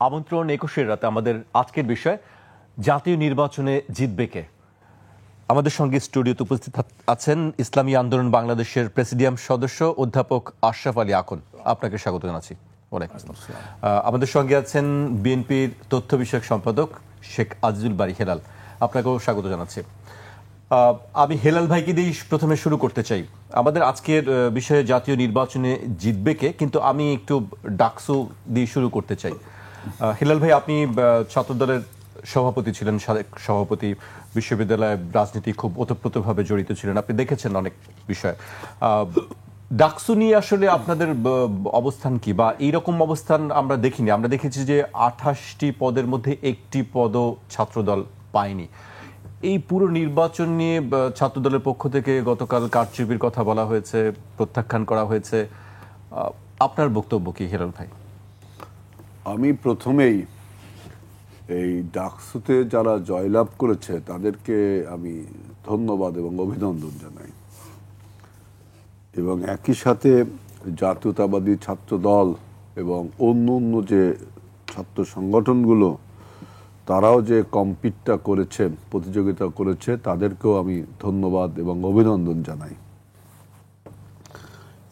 আমন্ত্রণ ২১ রাতে আমাদের আজকের বিষয় জাতীয় নির্বাচনে জিতবে কে। আমাদের সঙ্গে স্টুডিওতে উপস্থিত আছেন ইসলামী আন্দোলন বাংলাদেশের প্রেসিডিয়াম সদস্য অধ্যাপক আশরাফ আলী আকন। আপনাকে স্বাগত জানাচ্ছি। আমাদের সঙ্গে আছেন বিএনপির তথ্য বিষয়ক সম্পাদক শেখ আজিজুল বারী হেলাল। আপনাকেও স্বাগত জানাচ্ছি। আমি হেলাল ভাইকে দিয়ে প্রথমে শুরু করতে চাই। আমাদের আজকের বিষয়ে জাতীয় নির্বাচনে জিতবে কে, কিন্তু আমি একটু ডাকসু দিয়ে শুরু করতে চাই। হেলাল ভাই, আপনি ছাত্রদলের সভাপতি ছিলেন, সাবেক সভাপতি, বিশ্ববিদ্যালয়ে রাজনীতি খুব ওতপ্রোতভাবে জড়িত ছিলেন, আপনি দেখেছেন অনেক বিষয়। ডাকসু নিয়ে আসলে আপনাদের অবস্থান কি, বা এইরকম অবস্থান আমরা দেখিনি। আমরা দেখেছি যে 28টি পদের মধ্যে একটি পদও ছাত্রদল পায়নি। এই পুরো নির্বাচন নিয়ে ছাত্রদলের পক্ষ থেকে গতকাল কারচুপির কথা বলা হয়েছে, প্রত্যাখ্যান করা হয়েছে। আপনার বক্তব্য কি হেলাল ভাই? আমি প্রথমেই এই ডাকসুতে যারা জয়লাভ করেছে তাদেরকে আমি ধন্যবাদ এবং অভিনন্দন জানাই, এবং একই সাথে জাতীয়তাবাদী ছাত্র দল এবং অন্য অন্য যে ছাত্র সংগঠনগুলো তারাও যে কম্পিটটা করেছে, প্রতিযোগিতা করেছে, তাদেরকেও আমি ধন্যবাদ এবং অভিনন্দন জানাই।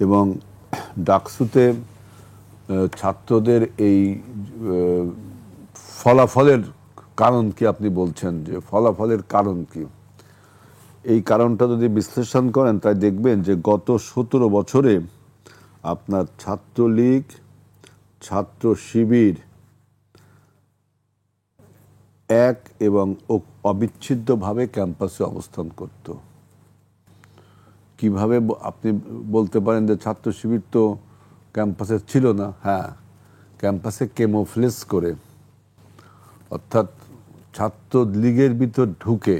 এবং ডাকসুতে ছাত্রদের এই ফলাফলের কারণ কি আপনি বলছেন, যে ফলাফলের কারণ কি, এই কারণটা যদি বিশ্লেষণ করেন তাই দেখবেন যে গত 17 বছরে আপনার ছাত্রলীগ, ছাত্র শিবির এক এবং অবিচ্ছেদ্যভাবে ক্যাম্পাসে অবস্থান করত। কিভাবে আপনি বলতে পারেন যে ছাত্র শিবির তো ক্যাম্পাসে ছিল না? হ্যাঁ, ক্যাম্পাসে কেমোফ্লেজ করে, অর্থাৎ ছাত্র লীগের ভিতর ঢুকে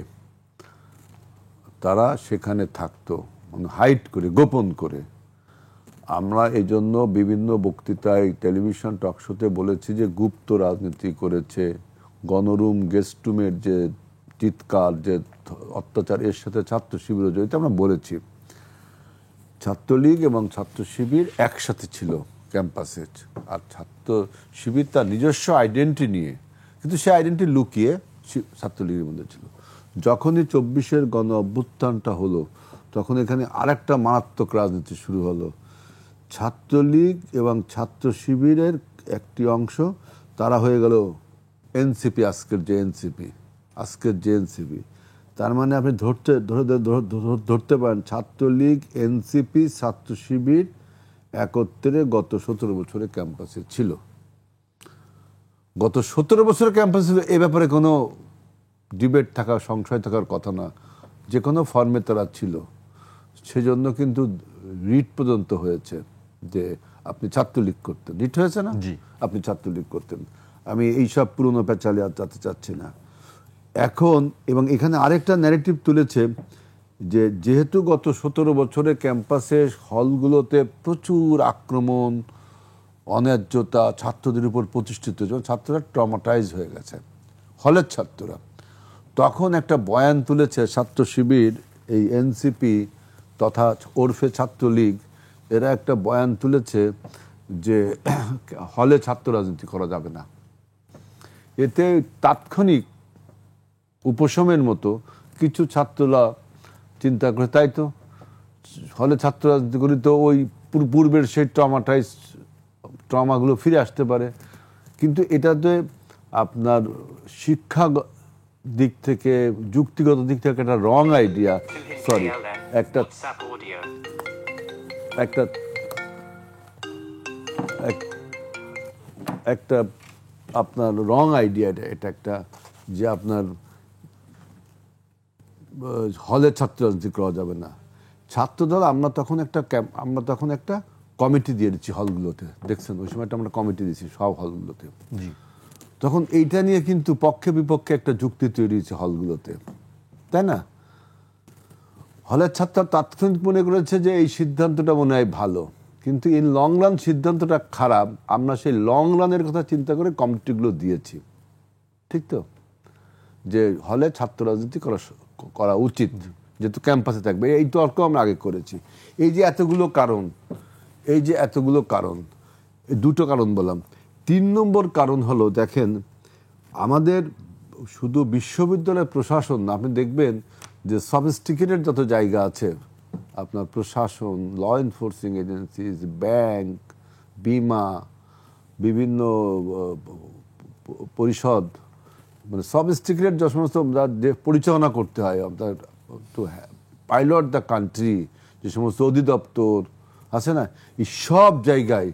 তারা সেখানে থাকতো, মানে হাইড করে, গোপন করে। আমরা এই জন্য বিভিন্ন বক্তৃতায়, টেলিভিশন টকশোতে বলেছি যে গুপ্ত রাজনীতি করেছে, গণরুম, গেস্ট রুমের যে চিৎকার, যে অত্যাচার, এর সাথে ছাত্র শিবিরও জড়িত। আমরা বলেছি ছাত্রলীগ এবং ছাত্র শিবির একসাথে ছিল ক্যাম্পাসে, আর ছাত্র শিবির তার নিজস্ব আইডেন্টিটি নিয়ে, কিন্তু সে আইডেন্টিটি লুকিয়ে ছাত্রলীগের মধ্যে ছিল। যখনই 24-এর গণ অভ্যুত্থানটা হলো, তখন এখানে আরেকটা মারাত্মক রাজনীতি শুরু হলো। ছাত্রলীগ এবং ছাত্র শিবিরের একটি অংশ তারা হয়ে গেল এনসিপি, আজকের যে এনসিপি। তার মানে আপনি ধরতে পারেন ছাত্রলীগ, এনসিপি, ছাত্র শিবির একত্রে গত 17 বছরে ক্যাম্পাসে ছিল। গত 17 বছরের ক্যাম্পাসে ছিল, এ ব্যাপারে কোনো ডিবেট থাকার, সংশয় থাকার কথা না, যে কোনো ফর্মে তারা ছিল। সেজন্য কিন্তু রিট পর্যন্ত হয়েছে যে আপনি ছাত্রলীগ করতেন, রিট হয়েছে না, আপনি ছাত্রলীগ করতেন। আমি এইসব পুরনো পেঁচালে আর যেতে চাচ্ছি না এখন। এবং এখানে আরেকটা ন্যারেটিভ তুলেছে যে যেহেতু গত 17 বছরে ক্যাম্পাসে হলগুলোতে প্রচুর আক্রমণ, অন্যায্যতা ছাত্রদের উপর প্রতিষ্ঠিত, ছাত্ররা ট্রমাটাইজ হয়ে গেছে, হলের ছাত্ররা। তখন একটা বয়ান তুলেছে ছাত্র শিবির, এই এনসিপি তথা ওরফে ছাত্রলীগ, এরা একটা বয়ান তুলেছে যে হলে ছাত্র রাজনীতি করা যাবে না। এতে তাৎক্ষণিক উপশমের মতো কিছু ছাত্ররা চিন্তা করে, তাই তো হলে ছাত্র রাজনীতি করি তো ওই পূর্বের সেই ট্রমাগুলো ফিরে আসতে পারে। কিন্তু এটাতে আপনার শিক্ষা দিক থেকে, যুক্তিগত দিক থেকে একটা রং আইডিয়া, সরি, একটা আপনার রং আইডিয়া এটা একটা, যে আপনার হলে ছাত্র রাজনীতি করা যাবে না। ছাত্রদল আমরা তখন একটা কমিটি দিয়ে দিচ্ছি হলগুলোতে, দেখছেন ওই সময়টা আমরা কমিটি দিচ্ছি সব হলগুলোতে। তখন এইটা নিয়ে কিন্তু পক্ষে বিপক্ষে একটা যুক্তি তৈরি হয়েছে হলগুলোতে, তাই না? হলের ছাত্ররা তাৎক্ষণিক মনে করেছে যে এই সিদ্ধান্তটা মনে হয় ভালো, কিন্তু ইন লং রান সিদ্ধান্তটা খারাপ। আমরা সেই লং রানের কথা চিন্তা করে কমিটিগুলো দিয়েছি, ঠিক তো, যে হলে ছাত্র রাজনীতি করা উচিত, যেহেতু ক্যাম্পাসে থাকবে। এই তর্ক আমরা আগে করেছি। এই যে এতগুলো কারণ, এই দুটো কারণ বললাম, 3 নম্বর কারণ হলো, দেখেন আমাদের শুধু বিশ্ববিদ্যালয় প্রশাসন না, আপনি দেখবেন যে সফিস্টিকেটেড যত জায়গা আছে, আপনার প্রশাসন, ল এনফোর্সিং এজেন্সিজ, ব্যাংক, বিমা, বিভিন্ন পরিষদ, মানে সফিস্টিকেটেড যে সমস্ত যে পরিচালনা করতে হয় আপনার টু পাইলট দ্য কান্ট্রি, যে সমস্ত অধিদপ্তর আছে না, এই সব জায়গায়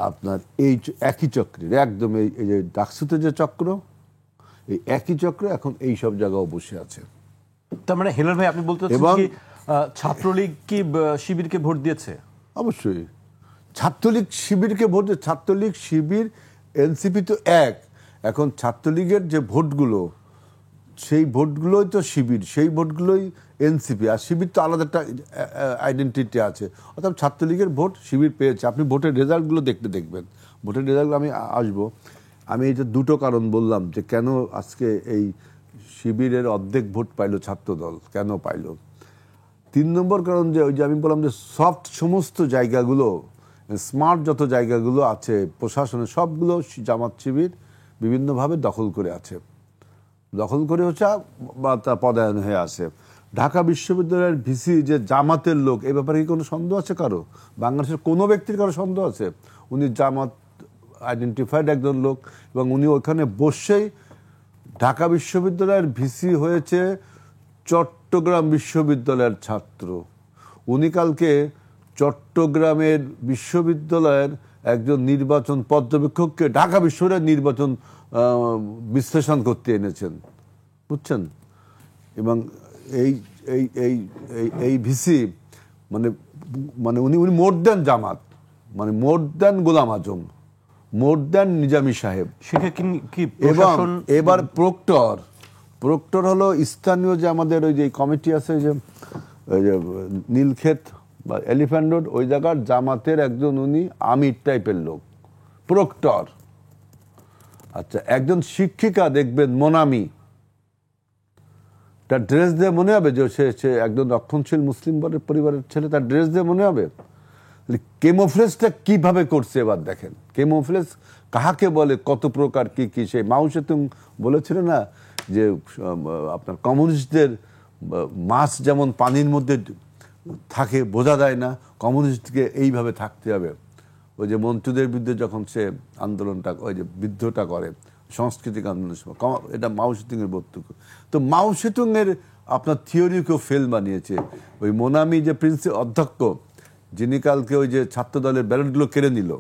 আপনার এই একই চক্রের একদম এই যে ডাকসুতে যে চক্র, এই একই চক্র এখন এই সব জায়গায় বসে আছে। তার মানে হেলাল ভাই আপনি বলতে চাচ্ছেন এবং কি ছাত্রলীগ কি শিবিরকে ভোট দিয়েছে? অবশ্যই ছাত্রলীগ শিবিরকে ভোট, ছাত্রলীগ শিবির এনসিপি তো এক। এখন ছাত্রলীগের যে ভোটগুলো, সেই ভোটগুলোই তো শিবির, সেই ভোটগুলোই এনসিপি, আর শিবির তো আলাদা একটা আইডেন্টিটি আছে। অর্থাৎ ছাত্রলীগের ভোট শিবির পেয়েছে। আপনি ভোটের রেজাল্টগুলো দেখবেন, ভোটের রেজাল্টগুলো আমি আসবো। আমি এই যে দুটো কারণ বললাম যে কেন আজকে এই শিবিরের অর্ধেক ভোট পাইলো ছাত্রদল, কেন পাইলো। 3 নম্বর কারণ যে ওই যে আমি বললাম যে সফট সমস্ত জায়গাগুলো, স্মার্ট যত জায়গাগুলো আছে প্রশাসনের, সবগুলো জামাত শিবির বিভিন্নভাবে দখল করে আছে, দখল করে হচ্ছে বা তা পদায়ন হয়ে আছে। ঢাকা বিশ্ববিদ্যালয়ের ভিসি যে জামাতের লোক, এই ব্যাপারে কি কোনো সন্দেহ আছে কারো? বাংলাদেশের কোনো ব্যক্তির কারো সন্দেহ আছে? উনি জামাত আইডেন্টিফাইড একজন লোক, এবং উনি ওখানে বসেই ঢাকা বিশ্ববিদ্যালয়ের ভিসি হয়েছে চট্টগ্রাম বিশ্ববিদ্যালয়ের ছাত্র। উনি কালকে চট্টগ্রামের বিশ্ববিদ্যালয়ের একজন নির্বাচন পর্যবেক্ষককে ঢাকা বিশ্ববিদ্যালয়ের নির্বাচন বিশ্লেষণ করতে এনেছেন, বুঝছেন? এবং এই এই এই এই ভিসি মানে মানে উনি উনি মোর দেন জামাত, মানে মোর দেন গোলাম আজম, মোর দেন নিজামী সাহেব। সেটা কি এবং প্রশাসন? এবার প্রক্টর হলো স্থানীয় যে আমাদের ওই যে কমিটি আছে, যে ওই যে নীলক্ষেত বা এলিফ্যান্ট রোড, ওই জায়গার জামাতের একজন উনি আমির টাইপের লোক, প্রক্টর। আচ্ছা, একজন শিক্ষিকা দেখবেন মোনামি, তার ড্রেস দিয়ে মনে হবে যে সে একজন রক্ষণশীল মুসলিম পরিবারের ছেলে, তার ড্রেস দিয়ে মনে হবে। কেমোফ্লেজটা কিভাবে করছে এবার দেখেন, কেমোফ্লেজ কাহাকে বলে, কত প্রকার, কি কি। সেই মাও সেতুং বলেছিল না যে আপনার কমিউনিস্টদের মাছ যেমন পানির মধ্যে থাকে বোঝা যায় না, কমিউনিস্টকে এইভাবে থাকতে হবে। ওই যে মন্ত্রীদের বিরুদ্ধে যখন সে আন্দোলনটা, ওই যে বিদ্রোহটা করে সাংস্কৃতিক আন্দোলনের সময়, এটা মাও সেতুংয়ের বক্তব্য। তো মাও সেতুংয়ের আপনার থিওরিকেও ফেল বানিয়েছে ওই মোনামি, যে অধ্যক্ষ, যিনি কালকে ওই যে ছাত্র দলের ব্যালটগুলো কেড়ে নিল,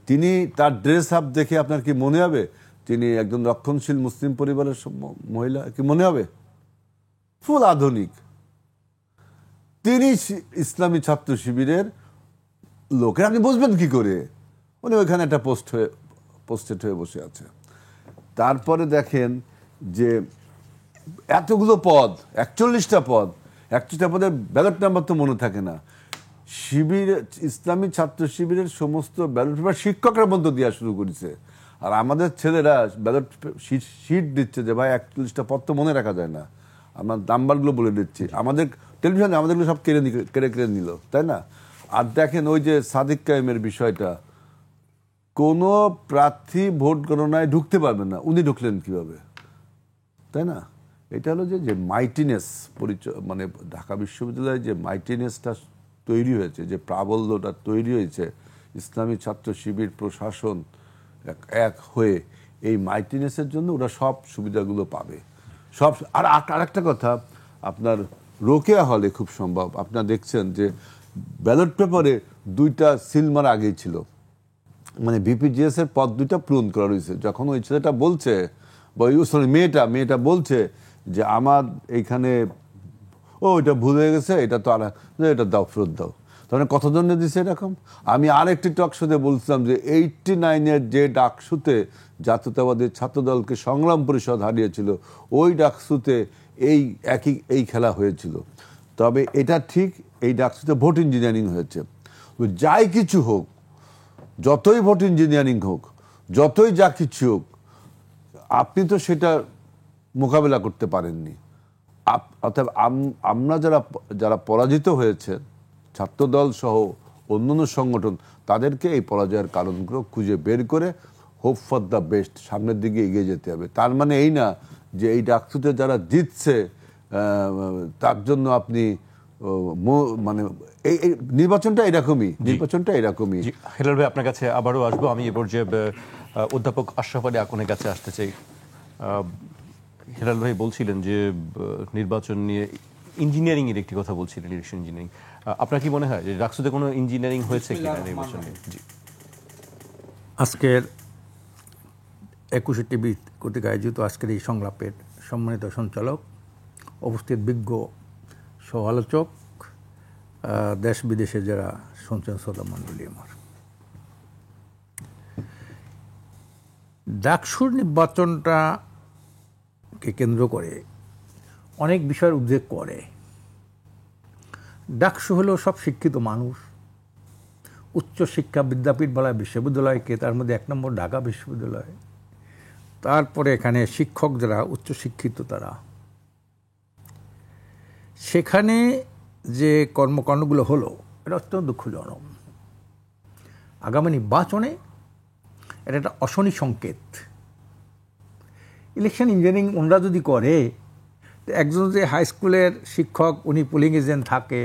তিনি তার ড্রেস আপ দেখে আপনার কি মনে হবে তিনি একজন রক্ষণশীল মুসলিম পরিবারের মহিলা? কি মনে হবে? ফুল আধুনিক। তিনি ইসলামী ছাত্র শিবিরের লোকের, আপনি বুঝবেন কি করে? উনি ওইখানে একটা পোস্টেড হয়ে বসে আছে। তারপরে দেখেন যে এতগুলো পদ, 41টা পদ, 41টা পদের ব্যালট নাম্বার তো মনে থাকে না। শিবির, ইসলামী ছাত্র শিবিরের সমস্ত ব্যালট পেপার শিক্ষকরা পর্যন্ত দেওয়া শুরু করেছে। আর আমাদের ছেলেরা ব্যালট শিট দিচ্ছে যে ভাই 41টা পদ তো মনে রাখা যায় না, আমরা নাম্বারগুলো বলে দিচ্ছি। আমাদের টেলিভিশনে আমাদেরগুলো সব কেড়ে নিল, তাই না? আর দেখেন ওই যে সাদিক কায়েমের বিষয়টা, কোনো প্রার্থী ভোট গণনায় ঢুকতে পারবে না, উনি ঢুকলেন কিভাবে, তাই না? এটা হলো যে মাইটিনেস পরিচয়, মানে ঢাকা বিশ্ববিদ্যালয়ে যে মাইটিনেসটা তৈরি হয়েছে, যে প্রাবল্যটা তৈরি হয়েছে, ইসলামী ছাত্র শিবির প্রশাসন এক হয়ে, এই মাইটিনেসের জন্য ওরা সব সুবিধাগুলো পাবে সব। আর আরেকটা কথা, আপনার রোকেয়া হলে খুব সম্ভব আপনারা দেখছেন যে ব্যালট পেপারে 2টা সিল মারা আগেই ছিল, মানে বিপিজিএস এর পদ 2টা পূরণ করা রয়েছে। যখন ওই ছেলেটা বলছে, বা মেয়েটা বলছে যে আমার এইখানে এটা ভুল হয়ে গেছে, এটা তো আর এটা দাও, ফেরত দাও, তাহলে কতজনে দিছে এরকম? আমি আরেকটি টকশোতে বলছিলাম যে 89-এর যে ডাকসুতে জাতীয়তাবাদী ছাত্রদলকে সংগ্রাম পরিষদ হারিয়েছিল, ওই ডাকসুতে এই খেলা হয়েছিল। তবে এটা ঠিক, এই ডাকসুতে ভোট ইঞ্জিনিয়ারিং হয়েছে। যাই কিছু হোক, যতই ভোট ইঞ্জিনিয়ারিং হোক, যতই যা কিছু হোক, আপনি তো সেটা মোকাবেলা করতে পারেননি। অর্থাৎ আমরা যারা পরাজিত হয়েছে, ছাত্রদল সহ অন্যান্য সংগঠন তাদেরকে এই পরাজয়ের কারণগুলো খুঁজে বের করে হোপ ফর দ্য বেস্ট সামনের দিকে এগিয়ে যেতে হবে। তার মানে এই না যে এই ডাকসুতে যারা জিতছে তার জন্য আপনি মানে এই নির্বাচনটা এরকমই। হেলাল ভাই, আপনার কাছে আবারও আসবো। আমি এ পর্যায়ে অধ্যাপক আশরাফ আলী আকনের কাছে আসতে চাই। হেলাল ভাই বলছিলেন যে নির্বাচন নিয়ে ইঞ্জিনিয়ারিং এর একটি কথা বলছিলেন, ইলেকশন ইঞ্জিনিয়ারিং। আপনার কি মনে হয় যে ডাকসুতে কোনো ইঞ্জিনিয়ারিং হয়েছে কিনা নির্বাচন নিয়ে? জি, আজকের 21 টিভি কর্তৃক আয়োজিত আজকের এই সংলাপের সম্মানিত সঞ্চালক, উপস্থিত বিজ্ঞ সহ-আলোচক, দেশ বিদেশে যারা শুনছেন শ্রোতা মণ্ডলী, আমার ডাকসুর নির্বাচনটাকে কেন্দ্র করে অনেক বিষয়ের উদ্বেগ করে। ডাকসু হলো সব শিক্ষিত মানুষ, উচ্চশিক্ষা বিদ্যাপীঠ বলা বিশ্ববিদ্যালয়কে, তার মধ্যে 1 নম্বর ঢাকা বিশ্ববিদ্যালয়, তারপরে এখানে শিক্ষক যারা উচ্চশিক্ষিত তারা, সেখানে যে কর্মকাণ্ডগুলো হলো এটা অত্যন্ত দুঃখজনক। আগামী নির্বাচনে এটা একটা অশনি সংকেত। ইলেকশন ইঞ্জিনিয়ারিং ওনরা যদি করে, একজন যে হাই স্কুলের শিক্ষক উনি পোলিং এজেন্ট থাকে,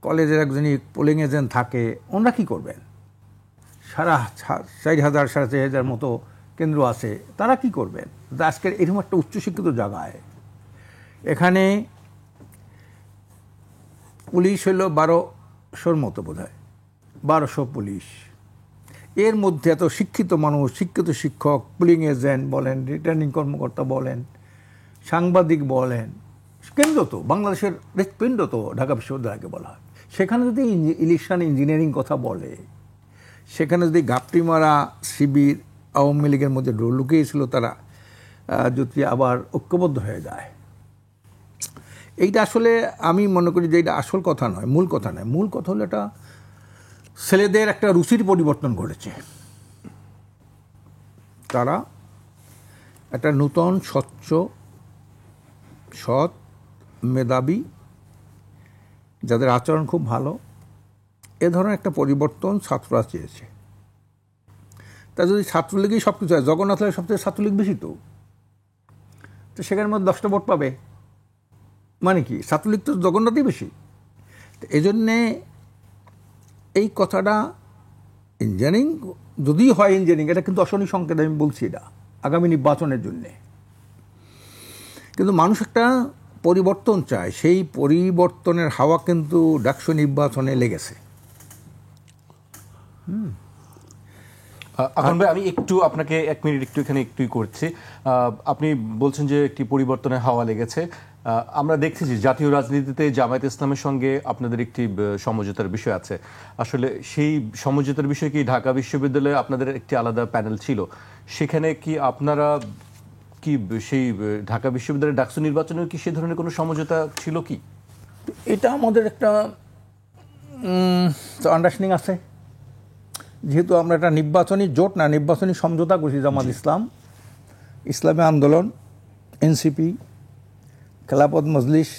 কলেজের একজনই পোলিং এজেন্ট থাকে, ওনারা কী করবেন? সারা 4,000 4,500 মতো কেন্দ্র আছে, তারা কি করবেন? আজকের এরকম একটা উচ্চশিক্ষিত জায়গায় এখানে পুলিশ হলো 1200 মতো, বোধ হয় 1200 পুলিশ। এর মধ্যে এত শিক্ষিত মানুষ, শিক্ষিত শিক্ষক, পোলিং এজেন্ট বলেন, রিটার্নিং কর্মকর্তা বলেন, সাংবাদিক বলেন, কেন্দ্র তো বাংলাদেশের হৃৎপিণ্ড তো ঢাকা বিশ্ববিদ্যালয়কে বলা হয়। সেখানে যদি ইলেকশন ইঞ্জিনিয়ারিং কথা বলে, সেখানে যদি গাপটি মারা শিবির আওয়ামী লীগের মধ্যে লুকিয়েছিল তারা যদি আবার ঐক্যবদ্ধ হয়ে যায়, এইটা আসলে আমি মনে করি যে এটা আসল কথা নয়, মূল কথা নয়। মূল কথা হলো এটা ছেলেদের একটা রুচির পরিবর্তন ঘটেছে। তারা একটা নূতন, স্বচ্ছ, সৎ, মেধাবী, যাদের আচরণ খুব ভালো, এ ধরনের একটা পরিবর্তন ছাত্ররা চেয়েছে। তা যদি ছাত্রলীগই সব কিছু হয়, জগন্নাথ হলে সবচেয়ে ছাত্রলীগ বেশি, তো সেখানের মধ্যে 10টা ভোট পাবে, মানে কি ছাত্রলীগ তো জগন্নাথই বেশি। এই জন্যে এই কথাটা ইঞ্জিনিয়ারিং যদি হয়, ইঞ্জিনিয়ারিং এটা কিন্তু অশনি সংকেত, আমি বলছি এটা আগামী নির্বাচনের জন্যে। কিন্তু মানুষ একটা পরিবর্তন চায়, সেই পরিবর্তনের হাওয়া কিন্তু ডাকসু নির্বাচনে লেগেছে। এখন ভাই আমি একটু আপনাকে 1 মিনিট এখানে একটুই করছি। আপনি বলছেন যে একটি পরিবর্তনের হাওয়া লেগেছে। আমরা দেখছি যে জাতীয় রাজনীতিতে জামায়াত ইসলামের সঙ্গে আপনাদের একটি সমঝোতার বিষয় আছে। আসলে সেই সমঝোতার বিষয়ে কি ঢাকা বিশ্ববিদ্যালয়ে আপনাদের একটি আলাদা প্যানেল ছিল, সেখানে কি আপনারা কি সেই ঢাকা বিশ্ববিদ্যালয়ের ডাকসু নির্বাচনে কি সে ধরনের কোনো সমঝোতা ছিল কি? এটা আমাদের একটা আন্ডারস্ট্যান্ডিং আছে, যেহেতু আমরা একটা নির্বাচনী জোট না, নির্বাচনী সমঝোতা করছি। জামাত ইসলাম, ইসলামী আন্দোলন, এনসিপি, খেলাফত মজলিস,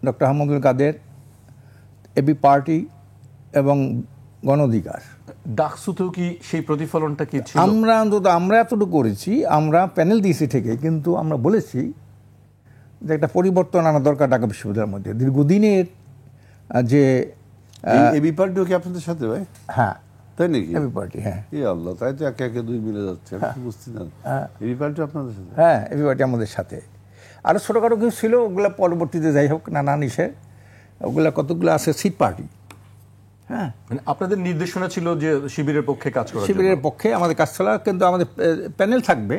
ডক্টর আহমদুল কাদের, এবি পার্টি এবং গণ অধিকার। ডাকসুতেও কি সেই প্রতিফলনটা কি ছিল? আমরা এতটুকু করেছি, আমরা প্যানেল দিয়েছি ঠিকই, কিন্তু আমরা বলেছি যে একটা পরিবর্তন আনা দরকার ঢাকা বিশ্ববিদ্যালয়ের মধ্যে। দীর্ঘদিনের যে এবি পার্টিও কি আপনাদের সাথে ভাই? হ্যাঁ, তাই নাকি? এবি পার্টি, হ্যাঁ। আল্লাহ, তাই তো একে একে 2 মিলে যাচ্ছে, আমি বুঝছি না। এবি পার্টি আপনাদের সাথে? হ্যাঁ, এবি পার্টি আমাদের সাথে। আরও ছোটোখাটো কিছু ছিল, ওগুলো পরবর্তীতে যাই হোক, নানা নিশে ওগুলো কতগুলো আছে সিট পার্টি। হ্যাঁ, মানে আপনাদের নির্দেশনা ছিল যে শিবিরের পক্ষে কাজ করা, শিবিরের পক্ষে আমাদের কাজ চলা, কিন্তু আমাদের প্যানেল থাকবে,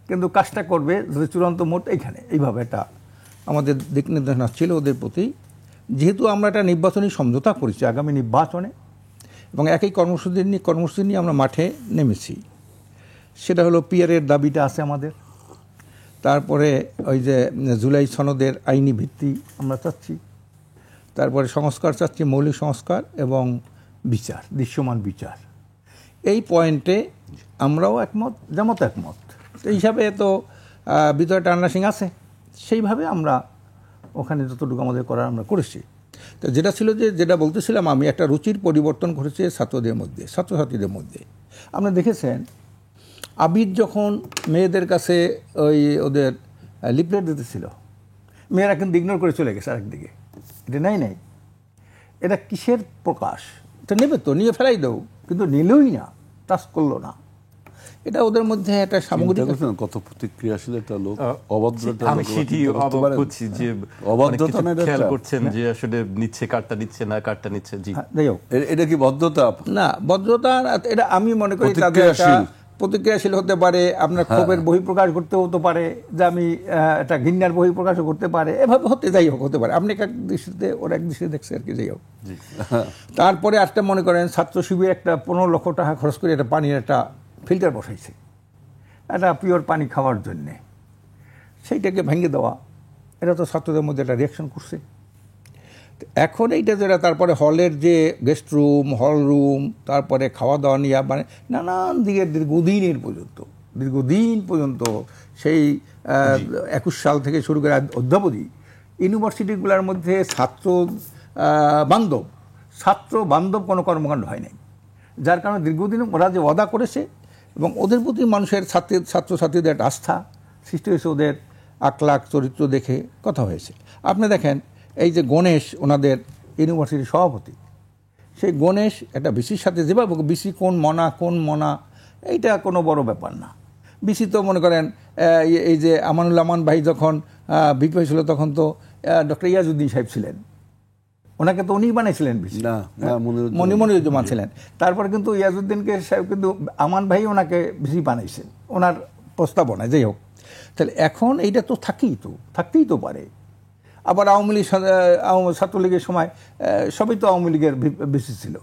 কিন্তু কাজটা করবে যদি চূড়ান্ত মোট এইখানে, এইভাবে একটা আমাদের দিক নির্দেশনা ছিল ওদের প্রতি। যেহেতু আমরা একটা নির্বাচনী সমঝোতা করেছি আগামী নির্বাচনে, এবং একই কর্মসূচি নিয়ে আমরা মাঠে নেমেছি। সেটা হলো পিয়ারের দাবিটা আছে আমাদের, তারপরে ওই যে জুলাই সনদের আইনি ভিত্তি আমরা চাচ্ছি, তারপরে সংস্কার চাচ্ছি, মৌলিক সংস্কার এবং বিচার, দৃশ্যমান বিচার। এই পয়েন্টে আমরাও একমত, জামাত একমত। এই হিসাবে তো ভিতরে টান্ডাসিং আছে, সেইভাবে আমরা ওখানে যতটুকু আমাদের করার আমরা করেছি। তো যেটা ছিল যেটা বলতেছিলাম আমি, একটা রুচির পরিবর্তন ঘটেছে ছাত্রদের মধ্যে, ছাত্রছাত্রীদের মধ্যে। আপনারা দেখেছেন আবিদ যখন মেয়েদের কাছে ওই ওদের লিফলেট দিতেছিল, মেয়েরা কিন্তু ইগনোর করে চলে গেছে আরেকদিকে, এটা নাই এটা কিসের প্রকাশ? এটা নেবে তো, নিয়ে ফেলাই দাও, কিন্তু নিলই না, টাচ করলো না। এটা ওদের মধ্যে একটা সামগ্রিক কত প্রতিক্রিয়াশীল একটা লোক, অভদ্রতা। আমি সেটি অবাক হচ্ছি যে অভদ্রতা না, খেয়াল করছেন যে আসলে নিচ্ছে কারটা নিচ্ছে না কারটা নিচ্ছে। জি, যাই হোক, এটা কি ভদ্রতা না, ভদ্রতা এটা আমি মনে করি তাদের একটা প্রতিক্রিয়াশীল হতে পারে, আপনার ক্ষোভের বহিঃপ্রকাশ করতে হতে পারে, যে আমি একটা ঘৃণার বহিঃপ্রকাশও করতে পারে, এভাবে যাই হোক হতে পারে। আপনি এক দৃষ্টিতে ওরা এক দৃষ্টিতে দেখছে আর কি, যাই হোক। তারপরে একটা মনে করেন ছাত্র শিবির একটা 15 লক্ষ টাকা খরচ করে একটা পানির একটা ফিল্টার বসাইছে, একটা পিওর পানি খাওয়ার জন্যে। সেইটাকে ভেঙে দেওয়া, এটা তো ছাত্রদের মধ্যে একটা রিয়াকশন করছে। এখন এইটা যেটা তারপরে হলের যে গেস্ট রুম, হল রুম, তারপরে খাওয়া দাওয়া নিয়ে মানে নানান দিকে দীর্ঘদিন পর্যন্ত সেই 21 সাল থেকে শুরু করে অদ্যাবধি ইউনিভার্সিটিগুলোর মধ্যে ছাত্র বান্ধব কোনো কর্মকাণ্ড হয় নাই, যার কারণে দীর্ঘদিন ওরা যে ওয়াদা করেছে এবং ওদের প্রতি মানুষের ছাত্রছাত্রীদের একটা আস্থা সৃষ্টি হয়েছে, ওদের আখলাখ চরিত্র দেখে কথা হয়েছে। আপনি দেখেন এই যে গণেশ, ওনাদের ইউনিভার্সিটির সভাপতি, সেই গণেশ একটা বিসির সাথে যেভাবে বিসি কোন মনা এইটা কোনো বড় ব্যাপার না। বিসি তো মনে করেন এই যে আমানুল আমান ভাই যখন বিপি হয়েছিল তখন তো ডক্টর ইয়াজউদ্দিন সাহেব ছিলেন, ওনাকে তো উনিই বানাইছিলেন বিসি, মনিরুজ্জামান ছিলেন। তারপর কিন্তু ইয়াজউদ্দিনকে সাহেব কিন্তু আমান ভাই ওনাকে বিসি বানাইছেন ওনার প্রস্তাবনায়। যাই হোক, তাহলে এখন এইটা তো থাকতেই তো পারে। আবার আওয়ামী লীগ, ছাত্রলীগের সময় সবই তো আওয়ামী লীগের বেশি ছিল।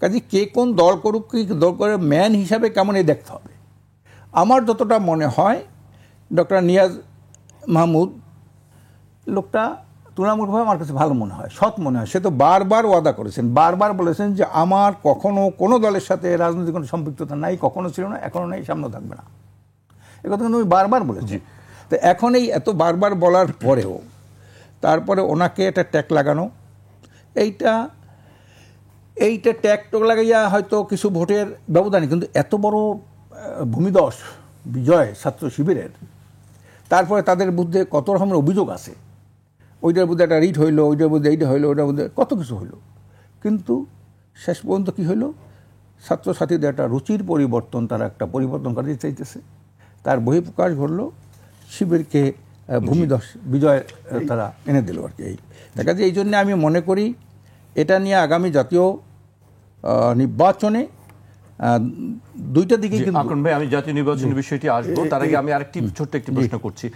কাজে কে কোন দল করুক, কি দল করে ম্যান হিসাবে কেমন এই দেখতে হবে। আমার যতটা মনে হয় ডক্টর নিয়াজ মাহমুদ লোকটা তুলনামূলকভাবে আমার কাছে ভালো মনে হয়, সৎ মনে হয়। সে তো বারবার ওয়াদা করেছেন, বারবার বলেছেন যে আমার কখনো কোনো দলের সাথে রাজনৈতিক কোনো সম্পৃক্ততা নাই, কখনো ছিল না, এখনো নেই, সামনেও থাকবে না। এ কথা কিন্তু আমি বারবার বলেছি। তো এখন এই এত বারবার বলার পরেও তারপরে ওনাকে একটা ট্যাগ লাগানো, এইটা ট্যাগ লাগাইয়া হয়তো কিছু ভোটের ব্যবধানে, কিন্তু এত বড় ভূমিধস বিজয় ছাত্র শিবিরের, তারপরে তাদের বিরুদ্ধে কত রকমের অভিযোগ আছে, ওইটার মধ্যে একটা রিট হইলো, ওইটার মধ্যে এইটা হইলো, ওইটার মধ্যে কত কিছু হইলো, কিন্তু শেষ পর্যন্ত কী হইলো, ছাত্রছাত্রীদের একটা রুচির পরিবর্তন, তারা একটা পরিবর্তন করতে চাইতেছে, তার বহিঃপ্রকাশ ঘটলো, শিবিরকে ভূমিধস বিজয় তারা এনে দিল আর কি। কাজে এই জন্যে আমি মনে করি এটা নিয়ে আগামী জাতীয় নির্বাচনে দুইটা দিকে। আকরাম ভাই, আমি জাতীয় নির্বাচনের বিষয়টি আসবো, তার আগে আমি আরেকটি ছোট্ট একটি প্রশ্ন করছি।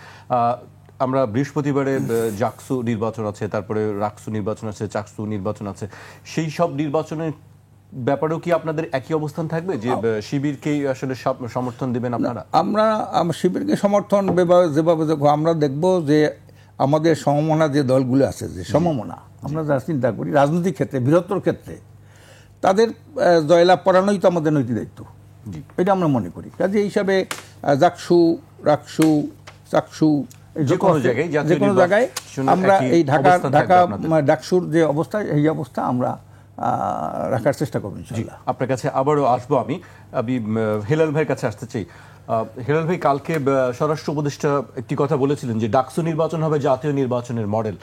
আমরা বৃহস্পতিবারে জাকসু নির্বাচন আছে, তারপরে রাকসু নির্বাচন আছে, চাকসু নির্বাচন আছে, সেই সব নির্বাচনের ব্যাপারেও কি আপনাদের একই অবস্থান থাকবে যে শিবিরকেই আসলে সব সমর্থন দেবেন আপনারা? আমরা শিবিরকে সমর্থন যেভাবে আমরা দেখব যে আমাদের সমমনা যে দলগুলো আছে, যে সমমনা আমরা যা চিন্তা করি রাজনৈতিক ক্ষেত্রে, বৃহত্তর ক্ষেত্রে, তাদের জয়লাভ করানোই তো আমাদের নৈতিক দায়িত্ব, এটা আমরা মনে করি। কাজে এই হিসাবে জাকসু, রাকসু, চাকসু, যে কোনো জায়গায় আমরা এই ঢাকা ডাকসুর যে অবস্থা, এই অবস্থা আমরা রাখার চেষ্টা করবেন ইনশাআল্লাহ। আপনার কাছে আবারও আসবো, আমি হেলাল ভাইয়ের কাছে আসতে চাই। হেলাল ভাই, কালকে স্বরাষ্ট্র উপদেষ্টা একটি কথা বলেছিলেন যে ডাকসু নির্বাচন হবে জাতীয় নির্বাচনের মডেল।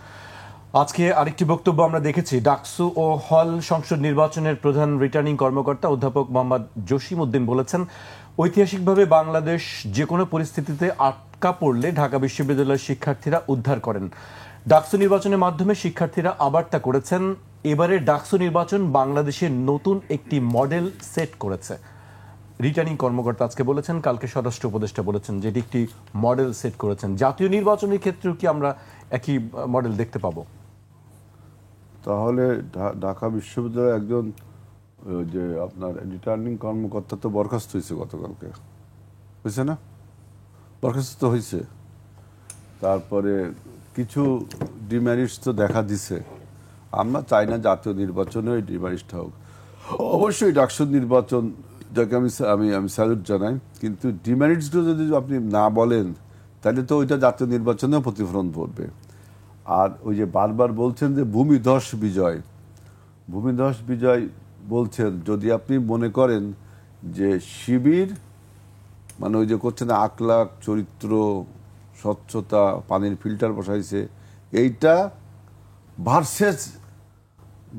আজকে আরেকটি বক্তব্য আমরা দেখেছি, ডাকসু ও হল সংসদ নির্বাচনের প্রধান রিটার্নিং কর্মকর্তা অধ্যাপক মোহাম্মদ জসিম উদ্দিন বলেছেন, ঐতিহাসিকভাবে বাংলাদেশ যে কোনো পরিস্থিতিতে আটকা পড়লে ঢাকা বিশ্ববিদ্যালয়ের শিক্ষার্থীরা উদ্ধার করেন। ডাকসু নির্বাচনের মাধ্যমে শিক্ষার্থীরা আবার তা করেছেন। এবারে ডাকসু নির্বাচন বাংলাদেশের নতুন একটি মডেল সেট করেছে। রিটার্নিং কর্মকর্তা আজকে বলেছেন, কালকে স্বরাষ্ট্র উপদেষ্টা বলেছেন যে এটি একটি মডেল সেট করেছেন। জাতীয় নির্বাচনের ক্ষেত্রেও কি আমরা একই মডেল দেখতে পাবো? তাহলে ঢাকা বিশ্ববিদ্যালয়ের একজন যে আপনার রিটার্নিং কর্মকর্তা তো বরখাস্ত হয়েছে গতকালকে, হয়েছে না? বরখাস্ত তো হয়েছে। তারপরে কিছু ডিমেরিটস তো দেখা দিছে। আমরা চাই না জাতীয় নির্বাচনে ওই ডিমেরিটসটা হোক। অবশ্যই ডাকসু নির্বাচন, যাকে আমি স্যালুট জানাই, কিন্তু ডিমেরিটসগুলো যদি আপনি না বলেন তাহলে তো ওইটা জাতীয় নির্বাচনেও প্রতিফলন পড়বে। আর ওই যে বারবার বলছেন যে ভূমিধস বিজয়, ভূমিধস বিজয় বলছেন, যদি আপনি মনে করেন যে শিবির মানে ওই যে করছেন আখলাখ, চরিত্র, স্বচ্ছতা, পানির ফিল্টার বসাইছে, এইটা ভার্সেস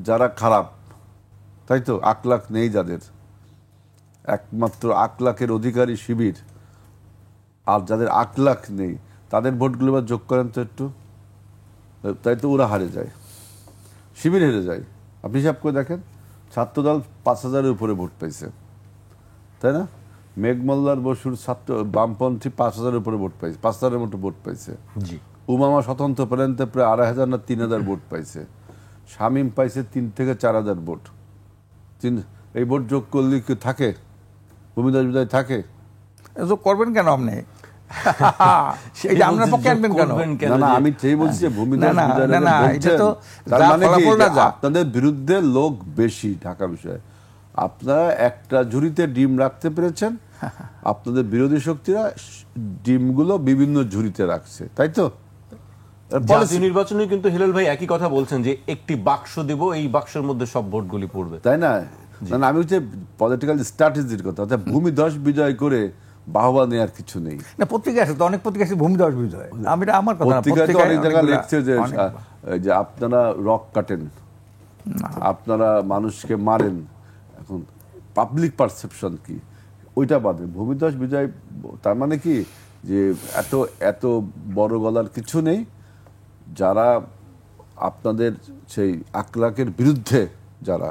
যারা খারাপ, তাই তো, আখলাখ নেই যাদের, একমাত্র আখলাখের অধিকারী শিবির, আর যাদের আখলাখ নেই তাদের ভোটগুলো এবার যোগ করেন তো একটু, তাই তো ওরা হারে যায়, শিবির হেরে যায়। আপনি হিসাব করে দেখেন, ছাত্রদল 5,000-এর উপরে ভোট পাইছে, তাই না? মেঘমল্লার বসুর ছাত্র বামপন্থী 5,000-এর উপরে ভোট পাইছে, 5,000-এর মতো ভোট পাইছে। জি, উমামা স্বতন্ত্র প্রান্তে প্রায় 2,500 না 3,000 ভোট পাইছে। শামীম পাইছে 3 থেকে 4,000 ভোট। এই ভোট যোগ করলে কি থাকে? ভূমিধস বিজয় থাকে? যোগ করবেন কেন আপনি? এটা আপনার পক্ষে আনবেন কেন? না না, আমি সেই বলছি যে ভূমিধস না, বিজয় না, না, এটা তো তার যা মানে কি ফলাফলটা যে যা। আপনাদের বিরুদ্ধে লোক বেশি ঢাকা বিষয়ে। আপনারা একটা ঝুড়িতে ডিম রাখতে পেরেছেন, আপনাদের বিরোধী শক্তিরা ডিমগুলো বিভিন্ন ঝুড়িতে রাখছে, তাই তো? জাতীয় নির্বাচনে কিন্তু হেলাল ভাই একই কথা বলছেন যে একটি বাক্স দেব, এই বাক্সের মধ্যে সব ভোটগুলি পড়বে, তাই না? না, আমি হচ্ছে পলিটিক্যাল স্ট্র্যাটেজির কথা। অর্থাৎ ভূমিধস বিজয় করে বাহবা নেওয়ার কিছু নেই। না, পত্রিকা আছে তো, অনেক পত্রিকা আছে ভূমিধস বিজয়। আমি এটা আমার কথা না, পত্রিকায় তো অনেক জায়গায় অনেকগুলা- লিখছে যে যে আপনারা রক কাটেন, আপনারা মানুষকে মারেন। এখন পাবলিক পারসেপশন কি, ওইটা বাদে ভূমিধস বিজয় তার মানে কি যে এত এত বড় গলার কিছু নেই। যারা আপনাদের সেই আখলাকের বিরুদ্ধে যারা,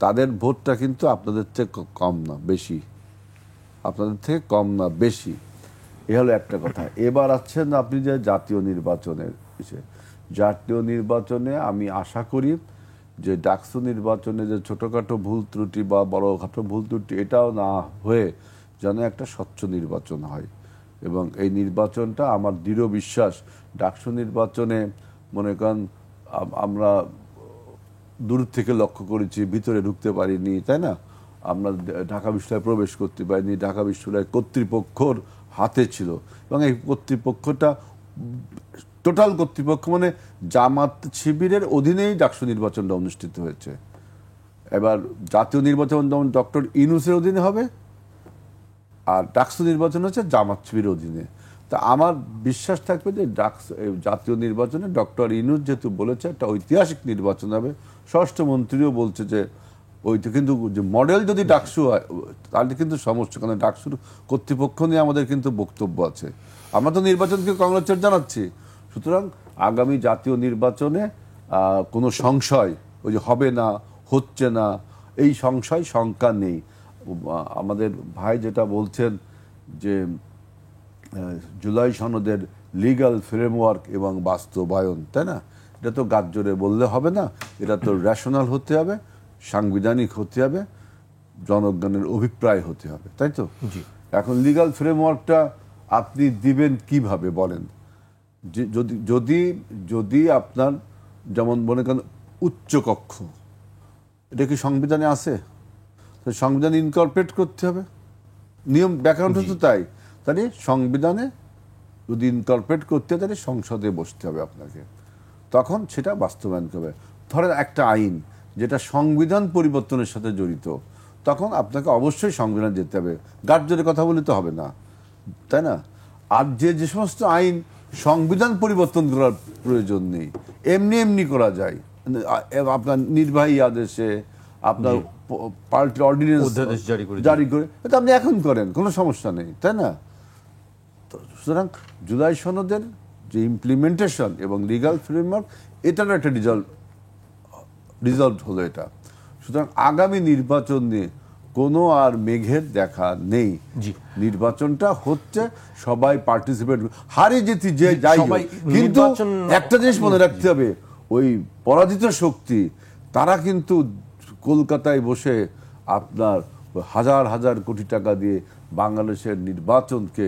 তাদের ভোটটা কিন্তু আপনাদের থেকে কম না বেশি, আপনাদের থেকে কম না বেশি। এ হলো একটা কথা। এবার আছেন আপনি যে জাতীয় নির্বাচনের বিষয়ে। জাতীয় নির্বাচনে আমি আশা করি যে ডাকসু নির্বাচনে যে ছোটোখাটো ভুল ত্রুটি বা বড়খাটো ভুল ত্রুটি এটাও না হয়ে যেন একটা স্বচ্ছ নির্বাচন হয়। এবং এই নির্বাচনটা আমার দৃঢ় বিশ্বাস, ডাকসু নির্বাচনে মনে করেন আমরা দূর থেকে লক্ষ্য করেছি, ভিতরে ঢুকতে পারিনি, তাই না? আমরা ঢাকা বিশ্ববিদ্যালয়ে প্রবেশ করতে পারিনি, ঢাকা বিশ্ববিদ্যালয় কর্তৃপক্ষর হাতে ছিল। এবং এই কর্তৃপক্ষটা টোটাল কর্তৃপক্ষ মানে জামাত শিবিরের অধীনেই ডাকসু নির্বাচনটা অনুষ্ঠিত হয়েছে। এবার জাতীয় নির্বাচন যেমন ডক্টর ইউনূসের অধীনে হবে, আর ডাকসু নির্বাচন হচ্ছে জামাত শিবিরের অধীনে। তা আমার বিশ্বাস থাকবে যে জাতীয় নির্বাচনে ডক্টর ইউনূস যেহেতু বলেছে একটা ঐতিহাসিক নির্বাচন হবে, স্বরাষ্ট্রমন্ত্রীও বলছে যে ওইটা কিন্তু যে মডেল যদি ডাকসু হয় তাহলে কিন্তু সমস্যা, কারণ ডাকসুর কর্তৃপক্ষ নিয়ে আমাদের কিন্তু বক্তব্য আছে। আমরা তো নির্বাচনকে কংগ্রেচুলেট জানাচ্ছি। সুতরাং আগামী জাতীয় নির্বাচনে কোনো সংশয় ওই যে হবে না, হচ্ছে না, এই সংশয় শঙ্কা নেই। আমাদের ভাই যেটা বলছেন যে জুলাই সনদের লিগ্যাল ফ্রেমওয়ার্ক এবং বাস্তবায়ন, তাই না? এটা তো গাজরে বললে হবে না, এটা তো রেশনাল হতে হবে, সাংবিধানিক হতে হবে, জনগণের অভিপ্রায় হতে হবে, তাই তো? এখন লিগ্যাল ফ্রেমওয়ার্কটা আপনি দিবেন কিভাবে বলেন? যদি যদি যদি আপনার যেমন মনে করেন উচ্চকক্ষ, এটা কি সংবিধানে আছে? সংবিধানে ইনকর্পোরেট করতে হবে, নিয়ম ব্যাকরণ তো তাই। তাহলে সংবিধানে যদি ইনকর্পোরেট করতে হয় তাহলে সংসদে বসতে হবে আপনাকে, তখন সেটা বাস্তবায়ন করবে। ধরেন একটা আইন যেটা সংবিধান পরিবর্তনের সাথে জড়িত, তখন আপনাকে অবশ্যই সংবিধান যেতে হবে, গার্জের কথা বলে তো হবে না, তাই না? আর যে সমস্ত আইন সংবিধান পরিবর্তন করার প্রয়োজন নেই, এমনি এমনি করা যায়, আপনার নির্বাহী আদেশে, আপনার পার্টি অর্ডিন্যান্স জারি করে, এটা আপনি এখন করেন, কোনো সমস্যা নেই, তাই না? সুতরাং জুলাই সনদের যে ইমপ্লিমেন্টেশন এবং লিগ্যাল ফ্রেমওয়ার্ক, এটারও একটা রিজল্ট হলো এটা। সুতরাং আগামী নির্বাচন নিয়ে কোনো আর মেঘের দেখা নেই। নির্বাচনটা হচ্ছে, সবাই পার্টিসিপেট, হারে যেতে যে যাই, কিন্তু একটা জিনিস মনে রাখতে হবে, ওই পরাজিত শক্তি তারা কিন্তু কলকাতায় বসে আপনার হাজার হাজার কোটি টাকা দিয়ে বাংলাদেশের নির্বাচনকে